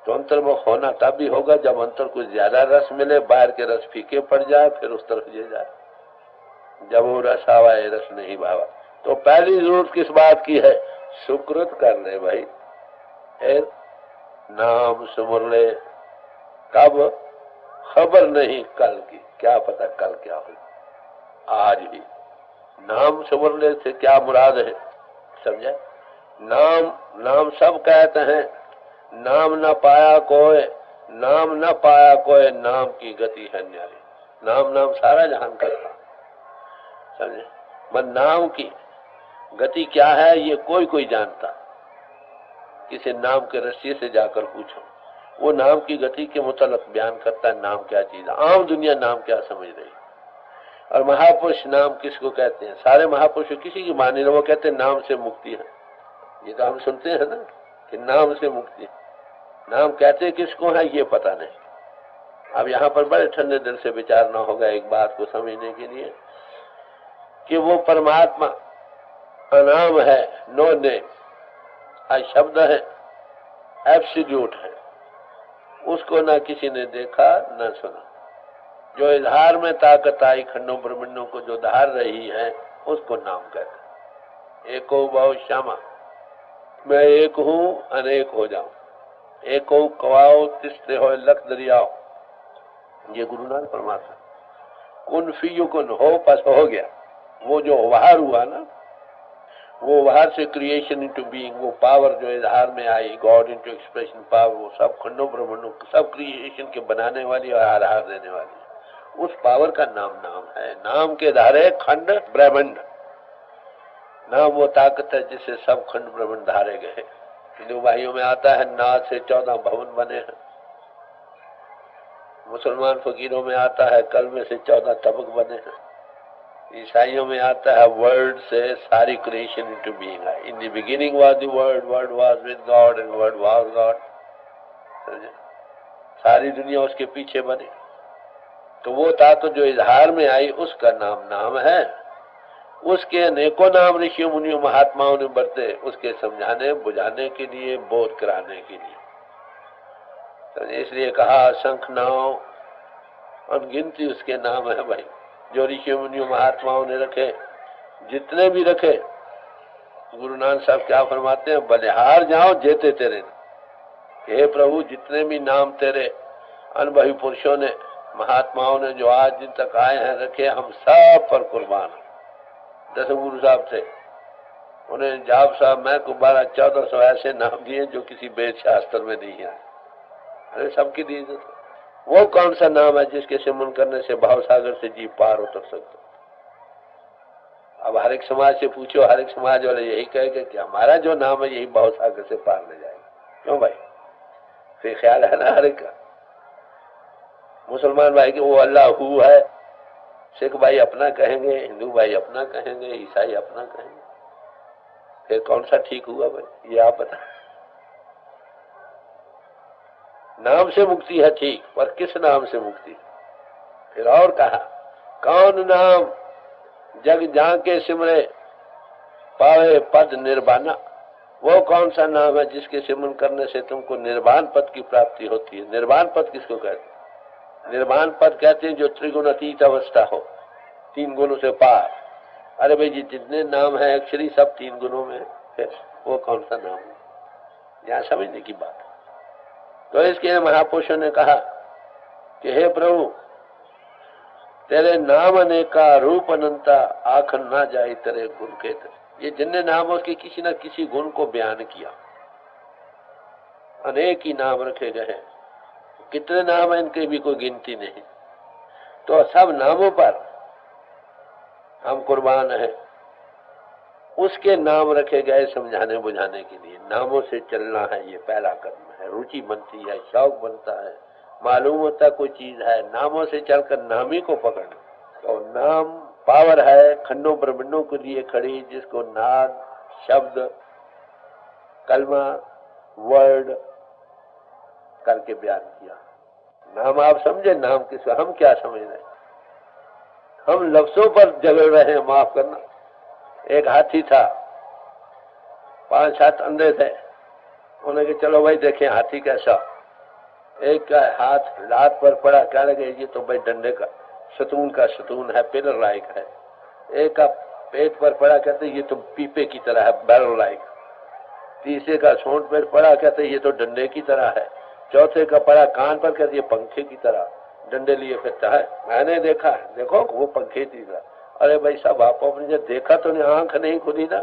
तो अंतर्मुख होना तब भी होगा जब अंतर को ज्यादा रस मिले, बाहर के रस फीके पड़ जाए, फिर उस तरफ ले जाए। जब वो रस आवा ये रस नहीं भावा। तो पहली जरूरत किस बात की है? सुकृत कर ले भाई, नाम सुमर ले। कब? खबर नहीं कल की, क्या पता कल क्या हो, आज ही नाम सुमर ले से क्या मुराद है, समझे? नाम नाम सब कहते हैं, नाम न पाया कोई, नाम न पाया कोई, नाम की गति है न्यारी। नाम नाम सारा जहान करता, समझे? पर नाम की गति क्या है ये कोई कोई जानता। किसी नाम के रस्सी से जाकर पूछो, वो नाम की गति के मुताबिक बयान करता है नाम क्या चीज है। आम दुनिया नाम क्या समझ रही। और महापुरुष नाम किसको कहते हैं? सारे महापुरुष किसी की मानी रहो, वो कहते हैं नाम से मुक्ति है। ये तो हम सुनते हैं ना कि नाम से मुक्ति है। नाम कहते किसको है ये पता नहीं। अब यहाँ पर बड़े ठंडे दिल से विचारना होगा एक बात को समझने के लिए कि वो परमात्मा अनाम है, नो नेम, शब्द है, एब्सोल्यूट है। उसको ना किसी ने देखा न सुना। जो इजहार में ताकत आई खंडों ब्रह्मंडों को जो धार रही है उसको नाम कहते हैं। एको बहु श्यामा, मैं एक हूँ अनेक हो जाऊं, एको कवाओ तिस्ते हो लख दरियाओ। ये गुरु नानक परमात्मा कुन फी कुन हो पस हो गया। वो जो वहार हुआ ना, वो वहार से क्रिएशन इनटू बीइंग, वो पावर जो इजहार में आई, गॉड इनटू एक्सप्रेशन पावर, वो सब खंडों ब्रह्मंडों सब क्रिएशन के बनाने वाली और आधार देने वाली, उस पावर का नाम नाम है। नाम के धारे खंड ब्रह्मंड, नाम वो ताकत है जिससे सब खंड ब्रह्मंड धारे गए। हिंदू भाइयों में आता है नाद से 14 भवन बने हैं। मुसलमान फकीरों में आता है कलमे से 14 तबक बने हैं। ईसाइयों में आता है वर्ड से सारी creation into being I. In the beginning was the word, word was with God and word was God. सारी दुनिया उसके पीछे बनी। तो वो ताकत जो इजहार में आई उसका नाम नाम है। उसके अनेकों नाम ऋषियों मुनियों महात्माओं ने बरते, उसके समझाने बुझाने के लिए, बोध कराने के लिए। तो इसलिए कहा शंख नाव अनगिनती उसके नाम है भाई, जो ऋषियों मुनियों महात्माओं ने रखे, जितने भी रखे। गुरु नानक साहब क्या फरमाते हैं? बलिहार जाओ जेते तेरे। हे प्रभु, जितने भी नाम तेरे अनुभवी पुरुषों ने महात्माओं ने जो आज दिन तक आए हैं रखे, हम सब पर कुर्बान। दस गुरु साहब थे, उन्हें जाब साहब मैं को 1200-1400 ऐसे नाम दिए जो किसी वेद शास्त्र में नहीं है। अरे सबकी दी। वो कौन सा नाम है जिसके सिमरन करने से भाव सागर से जीव पार उतर सकता? अब हर एक समाज से पूछो, हर एक समाज वाले यही कहेगा कि हमारा जो नाम है यही भाव सागर से पार ले जाएगा। क्यों भाई? फिर ख्याल है ना हर एक का। मुसलमान भाई के वो अल्लाह हु है, सिख भाई अपना कहेंगे, हिंदू भाई अपना कहेंगे, ईसाई अपना कहेंगे। फिर कौन सा ठीक हुआ भाई? ये आप बता। नाम से मुक्ति है ठीक, पर किस नाम से मुक्ति? फिर और कहा कौन नाम जग जाके सिमरे पावे पद निर्वाणा। वो कौन सा नाम है जिसके सिमरन करने से तुमको निर्वाण पद की प्राप्ति होती है? निर्वाण पद किसको कहते हैं? निर्वाण पद कहते हैं जो त्रिगुण अतीत अवस्था हो, 3 गुणों से पार। अरे भाई जी, जितने नाम है अक्षरी सब 3 गुणों में, फिर वो कौन सा नाम है? यहाँ समझने की बात। तो इसके महापुरुषों ने कहा कि हे प्रभु, तेरे नाम अनेका रूप अनंता, आखन ना जाए तेरे गुण के। ये जिन्ने नाम उसके किसी न किसी गुण को बयान किया। अनेक ही नाम रखे गए, कितने नाम है इनकी भी कोई गिनती नहीं। तो सब नामों पर हम कुर्बान हैं। उसके नाम रखे गए समझाने बुझाने के लिए। नामों से चलना है, ये पहला कदम है। रुचि बनती है, शौक बनता है, मालूम होता कोई चीज है, नामों से चलकर नामी को पकड़ना। तो नाम पावर है खंडों ब्रह्मंडों के लिए खड़ी, जिसको नाद, शब्द, कलमा, वर्ड करके बयान किया। नाम आप समझे, नाम किसको, हम क्या समझ रहे हैं? हम लफ्जों पर झगड़ रहे हैं, माफ करना। एक हाथी था, 5-7 अंधे थे, उन्होंने कहा चलो भाई देखें हाथी कैसा। एक का हाथ लात पर पड़ा, क्या लगे ये तो भाई डंडे का सतून का सतून है, पिलर लाइक है। एक का पेट पर पड़ा, कहते ये तो पीपे की तरह है, बैरल लाइक। तीसरे का सूंड पर पड़ा, कहते ये तो डंडे की तरह है। चौथे का पड़ा कान पर, कहते ये पंखे की तरह डंडे लिए फिरता है। मैंने देखा, देखो वो पंखे की तरह। अरे भाई साहब, आप अपने जब देखा तो आंख नहीं खुली ना,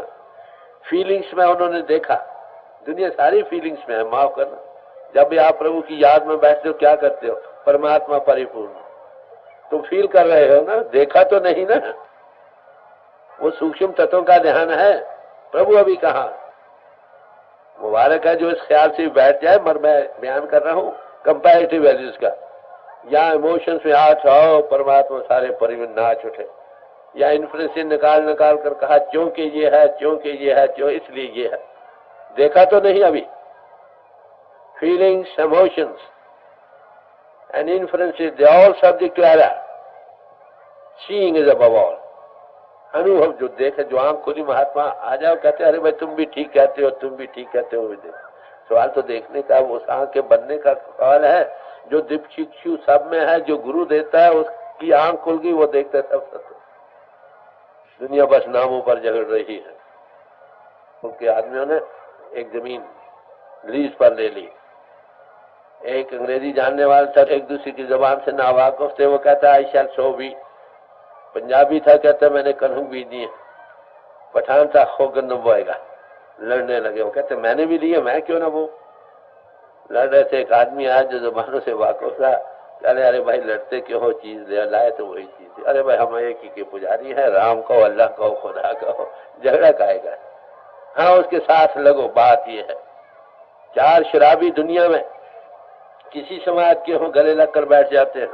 फीलिंग्स में उन्होंने देखा। दुनिया सारी फीलिंग्स में है, माफ करना। जब भी आप प्रभु की याद में बैठते हो क्या करते हो? परमात्मा परिपूर्ण, तुम फील कर रहे हो ना, देखा तो नहीं ना। वो सूक्ष्म तत्वों का ध्यान है। प्रभु अभी कहा, मुबारक है जो इस ख्याल से बैठ जाए। मगर मैं बयान कर रहा हूँ कंपैरेटिव वैल्यूज का। या इमोशंस में हाथ आओ, परमात्मा सारे परिवार नाच उठे। या इन्फ्लुएंस निकाल निकाल कर कहा क्योंकि ये है, क्योंकि ये है, क्यों इसलिए ये है। देखा तो नहीं अभी। Feelings, emotions and influences, they all subject to error. Seeing is above all. अनुभव जो देखे, जो आंख खुली, महात्मा आ जाओ, कहते अरे भाई तुम भी ठीक कहते हो, तुम भी ठीक कहते हो। सवाल तो देखने का, वो आंख के बनने का सवाल है। जो दीपशिक्षु सब में है, जो गुरु देता है उसकी आंख खुल गई, वो देखता है सब सत्य। दुनिया बस नामों पर झगड़ रही है। उनके आदमियों ने एक जमीन लीज पर ले ली। एक अंग्रेजी जानने वाला था, एक दूसरे की जबान से नावाकिफ थे। वो कहता आई शैल सो बी। पंजाबी था, कहता मैंने कन्हू बीनी है। पठान था, खो गंदम बोएगा। लड़ने लगे। वो कहते मैंने भी लिया, मैं क्यों ना वो। लड़ रहे थे। एक आदमी आया जो जबानों से वाकिफ था। अरे अरे भाई लड़ते क्यों हो, चीज ले लाए तो वही चीज। अरे भाई हम एक ही के पुजारी है, राम कहो, अल्लाह कहो, खुदा कहो, झगड़ा काएगा। हाँ उसके साथ लगो। बात ये है, 4 शराबी दुनिया में किसी समाज के हो गले लग कर बैठ जाते हैं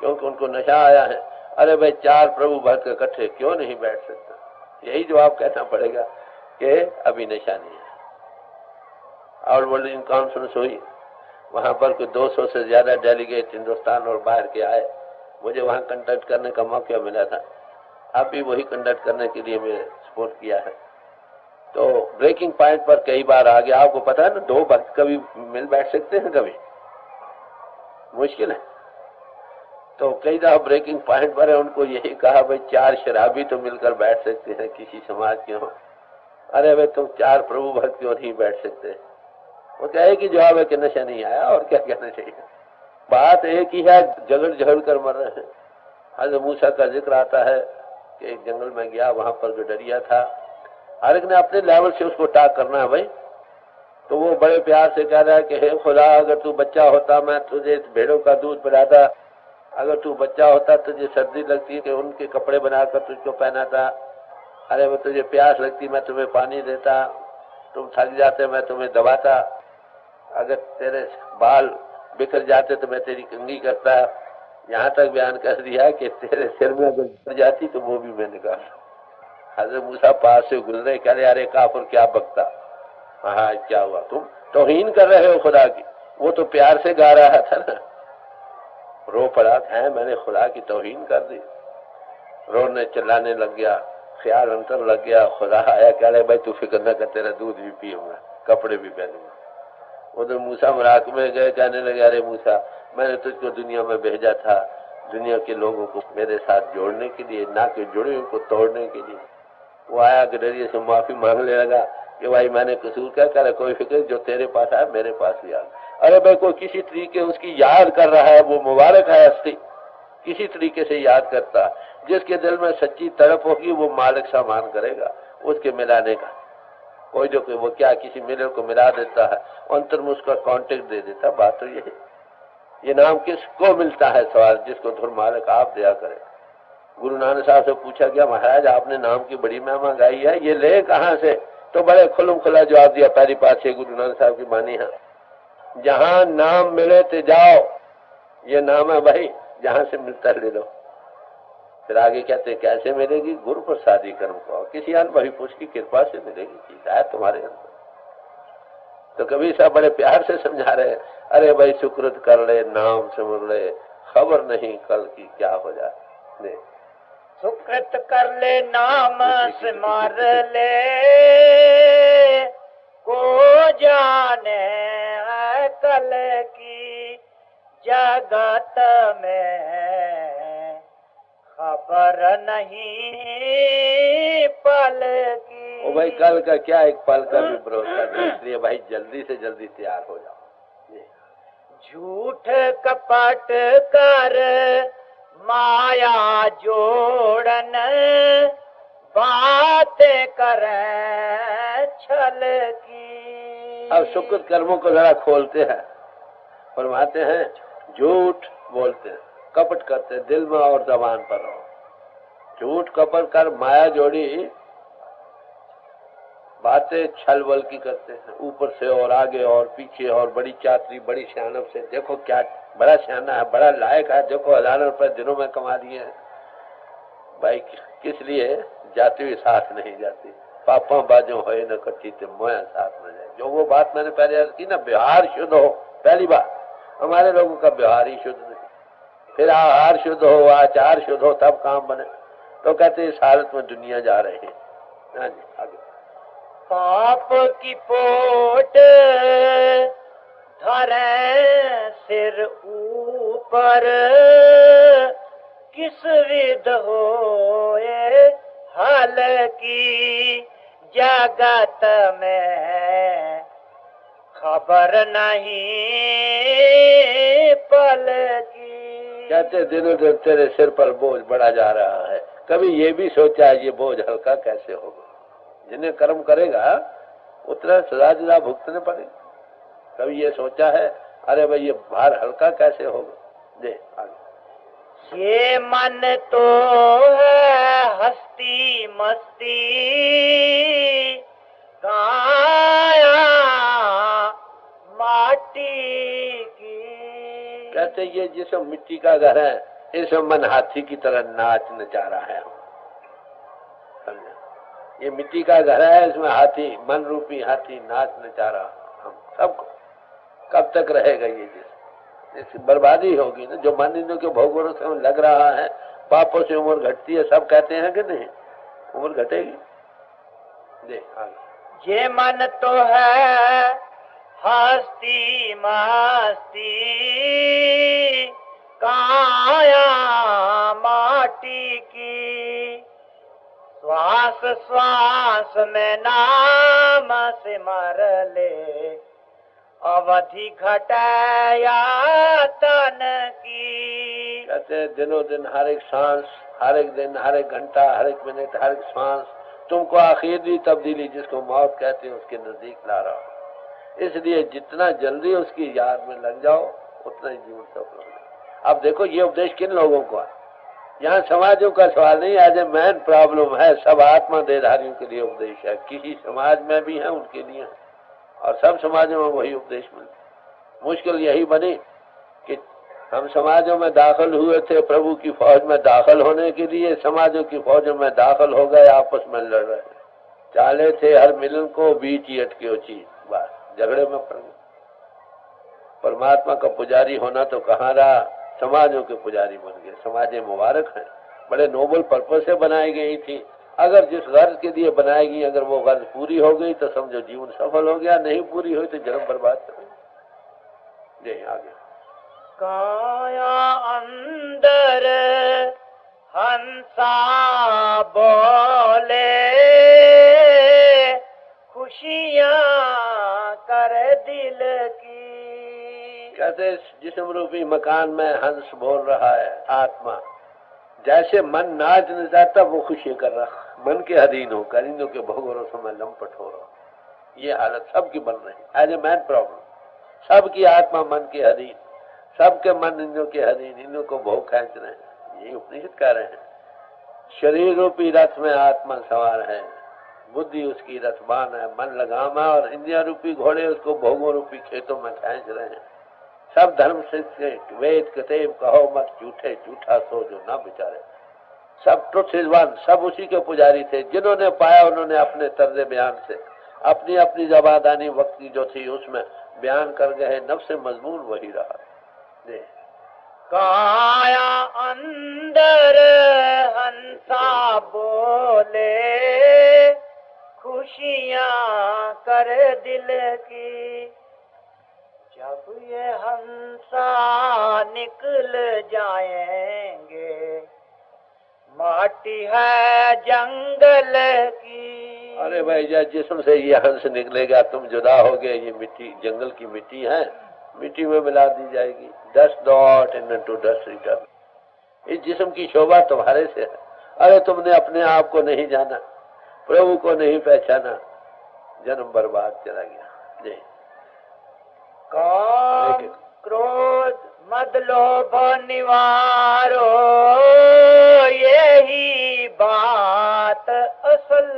क्योंकि उनको नशा आया है। अरे भाई 4 प्रभु भक्त इकट्ठे क्यों नहीं बैठ सकते? यही जवाब कहना पड़ेगा कि अभी नशा नहीं है। और वर्ल्ड कॉन्फ्रेंस हुई, वहां पर कोई 200 से ज्यादा डेलीगेट हिंदुस्तान और बाहर के आए। मुझे वहां कंडक्ट करने का मौका मिला था। अब भी वही कंडक्ट करने के लिए मैंने सपोर्ट किया है। तो ब्रेकिंग पॉइंट पर कई बार आ गया। आपको पता है ना, 2 भक्त कभी मिल बैठ सकते हैं, कभी मुश्किल है। तो कई दफा ब्रेकिंग पॉइंट पर है, उनको यही कहा भाई 4 शराबी तो मिलकर बैठ सकते हैं किसी समाज के हो। अरे भाई तुम 4 प्रभु भक्त क्यों नहीं बैठ सकते? वो क्या है कि जवाब है कि नशा नहीं आया, और क्या कहना चाहिए। बात एक ही है, झगड़ झगड़ कर मर रहे हैं। हज़रत मूसा का जिक्र आता है कि एक जंगल में गया, वहां पर गडरिया था। हर एक ने अपने लेवल से उसको टाक करना है भाई। तो वो बड़े प्यार से कह रहा है कि हे खुदा, अगर तू बच्चा होता मैं तुझे भेड़ों का दूध पिलाता। अगर तू बच्चा होता तुझे सर्दी लगती है कि उनके कपड़े बनाकर तुझको पहनाता। अरे वो तुझे प्यास लगती मैं तुम्हें पानी देता। तुम थक जाते मैं तुम्हें दबाता। अगर तेरे बाल बिखर जाते तो मैं तेरी कंघी करता। यहाँ तक बयान कर दिया कि तेरे सिर में अगर गिर जाती तो वो भी मैं निकालता। हज़रत मूसा पास से गुजरे, कह रहे अरे काफिर क्या बकता। हाँ क्या हुआ, तुम तौहीन कर रहे हो खुदा की। वो तो प्यार से गा रहा था ना। रो पड़ा है, मैंने खुदा की तौहीन कर दी। रोने चिल्लाने लग गया, ख्याल अंतर लग गया। खुदा आया, कह रहे भाई तू फिक्र न कर, तेरा दूध भी पीऊंगा, कपड़े भी पहनूंगा। उधर मूसा मराक में गए, कहने लगे अरे मूसा, मैंने तुझको दुनिया में भेजा था दुनिया के लोगों को मेरे साथ जोड़ने के लिए, ना कि जुड़े उनको तोड़ने के लिए। वो आया गडरिये से माफी मांगने लगा कि भाई मैंने कसूर क्या करा, कोई फिक्र, जो तेरे पास आया मेरे पास भी आ। अरे भाई कोई किसी तरीके उसकी याद कर रहा है, वो मुबारक है हस्ती, किसी तरीके से याद करता। जिसके दिल में सच्ची तड़प होगी वो मालिक सामान करेगा उसके मिलाने का। कोई जो कि वो क्या किसी मिलर को मिला देता है, अंतर में उसका कांटेक्ट दे देता। बात तो यही। ये नाम किसको मिलता है? सवाल जिसको धुर मालिक आप दिया करे। गुरु नानक साहब से पूछा गया, महाराज आपने नाम की बड़ी महिमा गाई है, ये ले कहां से? तो बड़े खुलम खुला जवाब दिया, पहली बात से गुरु नानक साहब की मानी है, जहां नाम मिले ते जाओ, ये नाम है भाई, जहां से मिलता ले लो। फिर आगे कहते हैं कैसे मिलेगी? गुरु प्रसादी कर्म को, किसी अनुभवी पुरुष की कृपा से मिलेगी चीज है तुम्हारे अंदर। तो कभी साहब बड़े प्यार से समझा रहे, अरे भाई सुकृत कर ले, नाम समझ ले, खबर नहीं कल की क्या हो जाए। सुकृत कर ले, नाम सिमर ले, को जाने है कल की जगत में, खबर नहीं पल की। ओ भाई कल का क्या, एक पल का भी भरोसा नहीं, इसलिए भाई जल्दी से जल्दी तैयार हो जाओ। झूठ कपट कर माया जोड़न, बातें करें छल की। अब सुकृत कर्मों को जरा खोलते हैं, फरमाते हैं झूठ बोलते हैं, कपट करते हैं, दिल में और जबान पर हो। झूठ कपट कर माया जोड़ी, बातें छल बल की करते हैं, ऊपर से और आगे और पीछे और बड़ी चातरी बड़ी सियानत से। देखो क्या बड़ा सियाना है, बड़ा लायक है, देखो हजारों रुपए दिनों में कमा लिए हैं। भाई किस लिए? जाती हुई साथ नहीं जाती, पापा बाजो हो न कच्ची ते मोया साथ न जाए। जो वो बात मैंने पहले अर्ज की ना, व्यवहार शुद्ध हो। पहली बात हमारे लोगों का व्यवहार ही शुद्ध नहीं, फिर आहार शुद्ध हो, आचार शुद्ध हो, तब काम बने। तो कहते इस हालत में दुनिया जा रही है। हाँ जी आगे। पाप की पोट धरे सिर ऊपर, किस विध होए हाल की जगत में, खबर नहीं पल की। कहते दिनों दिन तेरे सिर पर बोझ बढ़ा जा रहा है, कभी ये भी सोचा है ये बोझ हल्का कैसे होगा? जिन्हें कर्म करेगा उतना सजा जुदा भुगतने पड़ेगा। कभी ये सोचा है अरे भाई ये भार हल्का कैसे होगा? दे आगे। ये मन तो है हस्ती मस्ती, काया माटी की। कहते ये जिसम मिट्टी का घर है, इसमें मन हाथी की तरह नाच नचा रहा है। समझे? ये मिट्टी का घर है, इसमें हाथी, मन रूपी हाथी नाच नचा रहा हम सबको। कब तक रहेगा ये जिस बर्बादी होगी ना। जो मन इंद्रियों के भोगों से लग रहा है, पापों से उम्र घटती है, सब कहते हैं कि नहीं उम्र घटेगी। दे आगे। ये मन तो है हस्ती मस्ती, काया माटी की। श्वास श्वास में नाम सिमर ले, अवधि घटाया तन की। कहते दिनों दिन हर एक सांस, हर एक दिन, हर एक घंटा, हर एक मिनट, हर एक सांस तुमको आखिरी तब्दीली जिसको मौत कहते हैं उसके नजदीक ला रहा हो। इसलिए जितना जल्दी उसकी याद में लग जाओ उतना ही जीवन सफल हो। अब देखो ये उपदेश किन लोगों को है? यहाँ समाजों का सवाल नहीं, एज ए मैन प्रॉब्लम है। सब आत्मा देहधारियों के लिए उपदेश है, किसी समाज में भी है उनके लिए है, और सब समाजों में वही उपदेश मिलता। मुश्किल यही बनी कि हम समाजों में दाखिल हुए थे, प्रभु की फौज में दाखिल होने के लिए, समाजों की फौजों में दाखिल हो गए, आपस में लड़ रहे चाले थे, हर मिलन को बीच ही अटके चीज, बस झगड़े में पड़ गए। परमात्मा का पुजारी होना तो कहाँ रहा, समाजों के पुजारी बन गए। समाजें मुबारक हैं, बड़े नोबल पर्पज से बनाई गई थी। अगर जिस गर्ज के लिए बनाई गई, अगर वो गर्ज पूरी हो गई तो समझो जीवन सफल हो गया, नहीं पूरी हुई तो जन्म बर्बाद कर गए। आगे। काया अंदर हंसा बोले, खुशियाँ कर दिल की। कहते जिस्म रूपी मकान में हंस बोल रहा है आत्मा, जैसे मन नाच न जाता वो खुशी कर रहा, मन के अधीन हो, करिंदों के भोगों में लंपट हो रहा। ये हालत सबकी बन रही एज ए मैन प्रॉब्लम। सबकी आत्मा मन के अधीन, सबके मन इंद्रियों के अधीन, इंद्रियों को भोग खींच रहे हैं। ये उपनिषद कह रहे हैं। शरीर रूपी रथ में आत्मा सवार है, बुद्धि उसकी रथबान है, मन लगाम है, और इंद्रिया रूपी घोड़े उसको भोगों रूपी खेतों में खींच रहे हैं। सब धर्म से वेद कतेब कहो मत झूठे, झूठा सो जो ना बिचारे। सब ट्रुथ इज वन, सब उसी के पुजारी थे। जिन्होंने पाया उन्होंने अपने तर्ज बयान से अपनी अपनी जबादानी वक्त की जो थी उसमें बयान कर गए। नफ्स मजमून वही रहा। काया अंदर हंसा बोले, खुशियां कर दिल की। जब ये हंसा निकल जाएंगे, माटी है जंगल की। अरे भाई जिस्म से ये हंस निकलेगा तुम जुदा हो गए, ये मिट्टी जंगल की मिट्टी है, मिट्टी में मिला दी जाएगी। Dust dot into dust return. इस जिस्म की शोभा तुम्हारे से है। अरे तुमने अपने आप को नहीं जाना, प्रभु को नहीं पहचाना, जन्म बर्बाद चला गया। जी। काम क्रोध मद लोभ निवारो, यही बात असल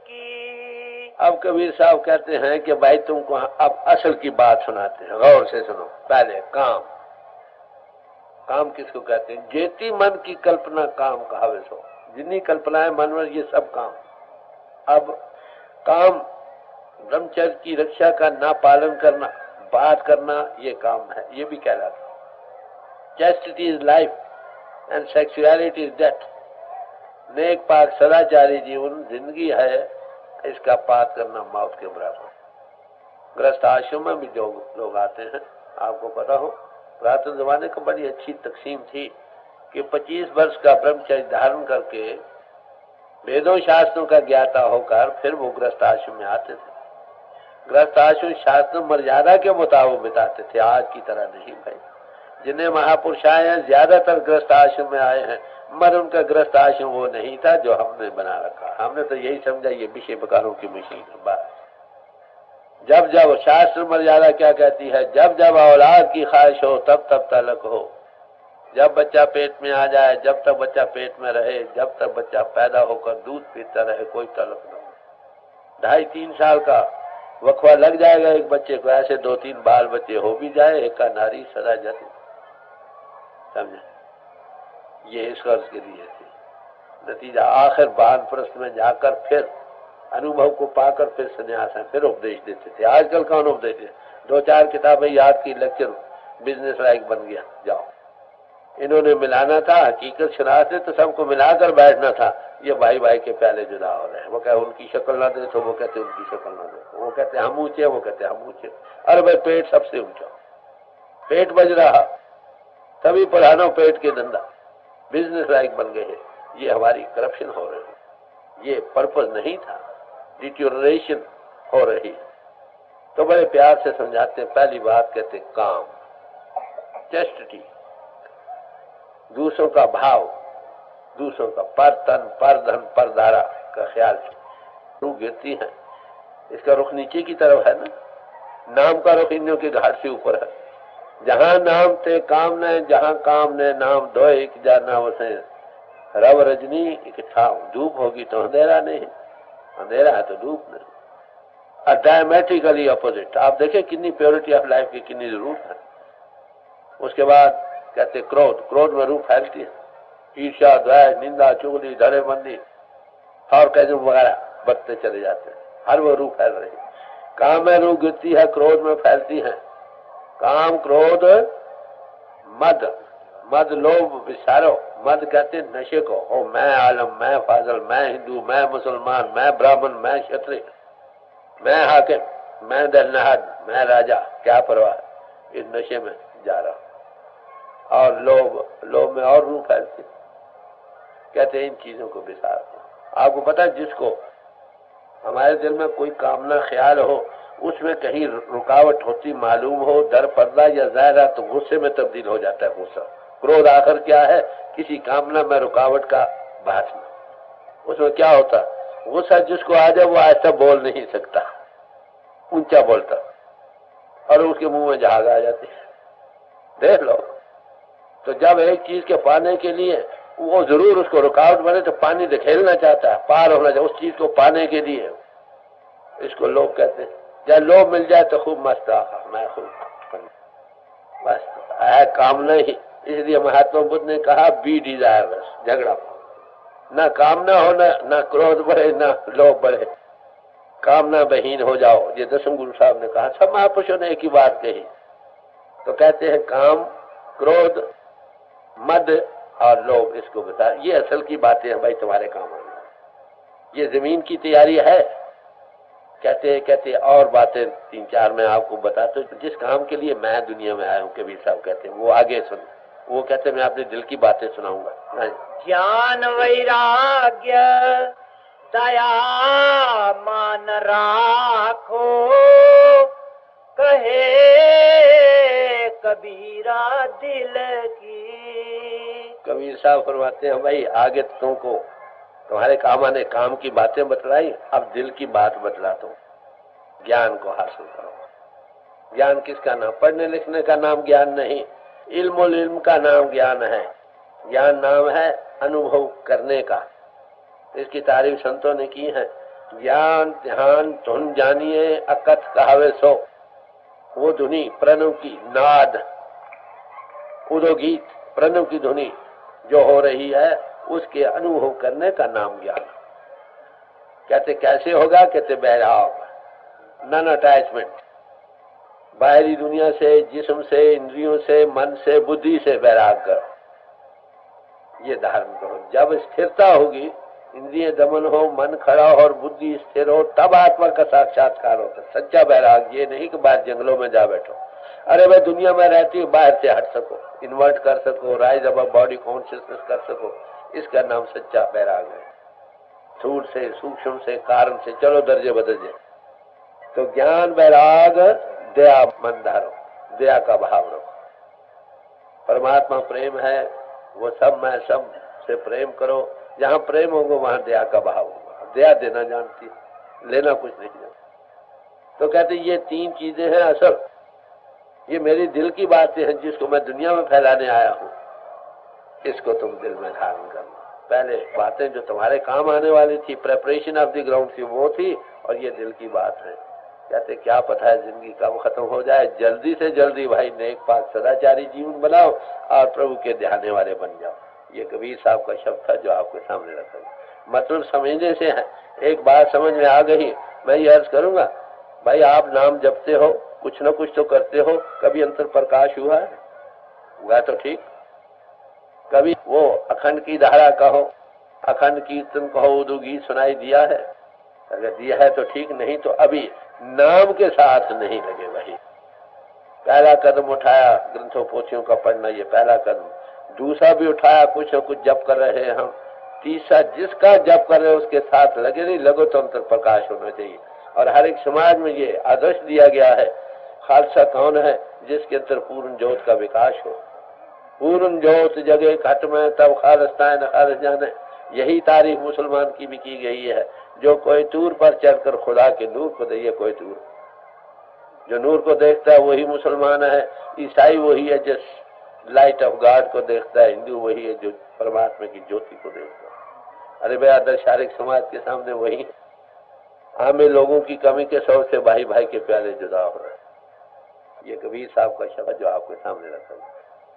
की। अब कबीर साहब कहते हैं कि भाई तुमको अब असल की बात सुनाते हैं, गौर से सुनो। पहले काम, काम किसको कहते हैं? जेती मन की कल्पना काम कहावे सो। जितनी कल्पनाएं मन में ये सब काम। अब काम ब्रह्मचर्य की रक्षा का ना पालन करना, बात करना, ये काम है, ये भी कहलाता है। Chastity is life and sexuality is death. नेक पाक सदाचारी जीवन जिंदगी है, इसका पात करना मौत के बराबर। गृहस्थ आश्रम में भी जो लोग आते हैं, आपको पता हो पुरातन जमाने को बड़ी अच्छी तकसीम थी कि 25 वर्ष का ब्रह्मचर्य धारण करके वेदों शास्त्रों का ज्ञाता होकर फिर वो गृहस्थ आश्रम में आते थे। गृहस्थ आश्रम शास्त्र मर्यादा के मुताबिक बिताते थे, आज की तरह नहीं भाई। जिन्हें महापुरुष आए हैं ज्यादातर गृहस्थ आश्रम में आए हैं, मगर उनका गृहस्थ आश्रम वो नहीं था जो हमने बना रखा। हमने तो यही समझा ये विषय प्रकारों की मशीन है बस। जब जब शास्त्र मर्यादा क्या कहती है, जब जब औलाद की ख्वाहिश हो तब तब तलक हो। जब बच्चा पेट में आ जाए, जब तक बच्चा पेट में रहे, जब तक बच्चा पैदा होकर दूध पीता रहे, कोई तलक न हो। 2.5-3 साल का वक्फा लग जाएगा एक बच्चे को, ऐसे 2-3 बाल बच्चे हो भी जाए, एक का नारी सदा जाती। समझे? ये इस कर्ज के लिए थी। नतीजा आखिर वानप्रस्थ में जाकर फिर अनुभव को पाकर फिर संन्यास है, फिर उपदेश देते थे। आजकल कौन उपदेश दे? 2-4 किताबें याद की, लेक्चर बिजनेस लाइक बन गया, जाओ। इन्होंने मिलाना था, हकीकत शनाख्त तो सबको मिलाकर बैठना था। ये भाई भाई के प्याले जुदा हो रहे हैं। वो कहे उनकी शक्ल ना दे तो वो कहते उनकी शक्ल ना दे, वो कहते हम ऊंचे, वो कहते हम ऊंचे। अरे भाई पेट सबसे ऊंचा, पेट बज रहा, तभी पढ़ानो पेट के धंधा, बिजनेस लाइक बन गए हैं। ये हमारी करप्शन हो रही है, ये पर्पज नहीं था, डिटोरेशन हो रही। तो बड़े प्यार से समझाते। पहली बात कहते काम, चेस्टिटी, दूसरों का भाव, दूसरों का पर तन पर धन पर धारा का ख्याल। रूह गिरती है, इसका रुख नीचे की तरफ है ना। नाम का रुख इन के घाट से ऊपर है। जहां नाम ते काम ने, जहां काम ने नाम दो एक जाना वसे। रव रजनी इकट्ठा, धूप होगी तो अंधेरा नहीं, अंधेरा है तो धूप नहीं। Diametrically opposite. आप देखें कितनी प्योरिटी ऑफ लाइफ की कितनी जरूरत है। उसके बाद कहते क्रोध, क्रोध में रूह फैलती है। ईर्ष्या, द्वेष, निंदा, चुगली, धड़ेबंदी और कैसे वगैरह बढ़ते चले जाते हैं। हर वो रूह फैल रही है। काम में रूह गिरती है, क्रोध में फैलती है। काम, क्रोध, मद, मद लोभ विचारो। मद कहते नशे को। ओ मैं आलम, मैं फाजल, मैं हिंदू, मैं मुसलमान, मैं ब्राह्मण, मैं क्षत्रिय, मैं हाकिम, मैं दलनहाद, मैं राजा, क्या परवाह, इस नशे में जा रहा। और लोभ, लोभ में और रूह फैलती। कहते हैं इन चीजों को विसार दो। आपको पता है जिसको हमारे दिल में कोई कामना ख्याल हो, उसमें कहीं रुकावट होती मालूम हो, डर पर्दा या ज़ाहिर, तो गुस्से में तब्दील हो जाता है गुस्सा। क्रोध आखिर क्या है? किसी कामना में रुकावट का भाषण। उसमें क्या होता? गुस्सा जिसको आ जाए वो ऐसा बोल नहीं सकता, ऊंचा बोलता, और उसके मुंह में झाग आ जाती है। देख लो। तो जब एक चीज के पाने के लिए वो जरूर उसको रुकावट बने तो पानी धकेलना चाहता है, पार होना चाहिए उस चीज को पाने के लिए। इसको लोभ कहते हैं। जब लोभ मिल जाए तो खूब मस्त, मैं खूब बस है कामना ही। इसलिए महात्मा बुद्ध ने कहा बी डिजायरलेस, झगड़ा ना कामना हो, ना क्रोध बढ़े, ना लोभ बढ़े, कामना बहीन हो जाओ। ये दसम गुरु साहब ने कहा। सब महापुरुषों ने एक ही बात कही। तो कहते हैं काम, क्रोध, मद और लोभ, इसको बता, ये असल की बातें हैं भाई, तुम्हारे काम आने। ये जमीन की तैयारी है। कहते और बातें 3-4 मैं आपको बताता हूँ। जिस काम के लिए मैं दुनिया में आया हूँ, कबीर साहब कहते हैं, वो आगे सुन। वो कहते हैं मैं अपने दिल की बातें सुनाऊंगा। ज्ञान वैराग्य दया मान राखो, कहे कबीरा दिल की। कबीर साहब फरमाते हैं भाई आगे तुमको तुम्हारे काम आने काम की बातें बतलाई, अब दिल की बात बतलाता हूँ। ज्ञान को हासिल करो। ज्ञान किसका नाम? पढ़ने लिखने का नाम ज्ञान नहीं, इल्म का नाम ज्ञान है। ज्ञान नाम है अनुभव करने का। इसकी तारीफ संतों ने की है। ज्ञान ध्यान धुन जानिए अकथ कहावे सो। वो धुनी प्रणव की नाद, उदोगीत प्रणव की धुनी जो हो रही है, उसके अनुभव करने का नाम ज्ञान। कहते कैसे होगा? कहते बैराग, नन अटैचमेंट। बाहरी दुनिया से, जिस्म से, इंद्रियों से, मन से, बुद्धि से बैराग करो। ये धारण करो। जब स्थिरता होगी, इंद्रिय दमन हो, मन खड़ा हो और बुद्धि स्थिर हो, तब आत्मा का साक्षात्कार होता। सच्चा बैराग ये नहीं कि बाहर जंगलों में जा बैठो। अरे भाई दुनिया में रहती हो, बाहर से हट सको, इन्वर्ट कर सको, राइज अबव बॉडी कॉन्शियसनेस कर सको, इसका नाम सच्चा बैराग है। स्थूल से, सूक्ष्म से, कारण से चलो दर्जे बदर्जे। तो ज्ञान, बैराग, दया मन धारो, दया का भाव रखो। परमात्मा प्रेम है, वो सब मैं सब से प्रेम करो। जहाँ प्रेम होगा वहां दया का भाव होगा। दया देना जानती है, लेना कुछ नहीं जानती। तो कहते ये 3 चीजें हैं असल। ये मेरी दिल की बातें हैं जिसको मैं दुनिया में फैलाने आया हूँ। इसको तुम दिल में धारण करना। पहले बातें जो तुम्हारे काम आने वाली थी, प्रेपरेशन ऑफ द ग्राउंड थी, वो थी, और ये दिल की बात है। कहते क्या पता है जिंदगी कब खत्म हो जाए। जल्दी से जल्दी भाई नेक पाक सदाचारी जीवन बनाओ और प्रभु के ध्याने वाले बन जाओ। ये कबीर साहब का शब्द था जो आपके सामने रखा। मतलब समझने से है। एक बात समझ में आ गई, मैं ये अर्ज करूंगा भाई आप नाम जपते हो, कुछ न कुछ तो करते हो, कभी अंतर प्रकाश हुआ है? हुआ तो ठीक। कभी वो अखंड की धारा कहो, अखंड कीर्तन कहो, उदू गीत सुनाई दिया है? अगर दिया है तो ठीक, नहीं तो अभी नाम के साथ नहीं लगे भाई। पहला कदम उठाया ग्रंथों पोथियों का पढ़ना, ये पहला कदम। दूसरा भी उठाया, कुछ न कुछ जप कर रहे हैं हम। तीसरा जिसका जप कर रहे हैं उसके साथ लगे, नहीं लगो तो अंतर प्रकाश होना चाहिए। और हर एक समाज में ये आदर्श दिया गया है। खालसा कौन है? जिसके अंदर पूर्ण ज्योत का विकास हो। पूर्ण ज्योत जगे घट में तब खालस्ताए न खालस जाने। यही तारीफ मुसलमान की भी की गई है। जो कोई तूर पर चढ़कर खुदा के नूर को दे, कोई तूर जो नूर को देखता है वही मुसलमान है। ईसाई वही है जिस लाइट ऑफ गॉड को देखता है। हिंदू वही है जो परमात्मा की ज्योति को देखता है। अरे भाई आदर्शारिक समाज के सामने वही हमें लोगों की कमी के सौ से भाई भाई के प्यारे जुदा हो रहे हैं। ये कबीर साहब का शब्द जो आपके सामने रखा है।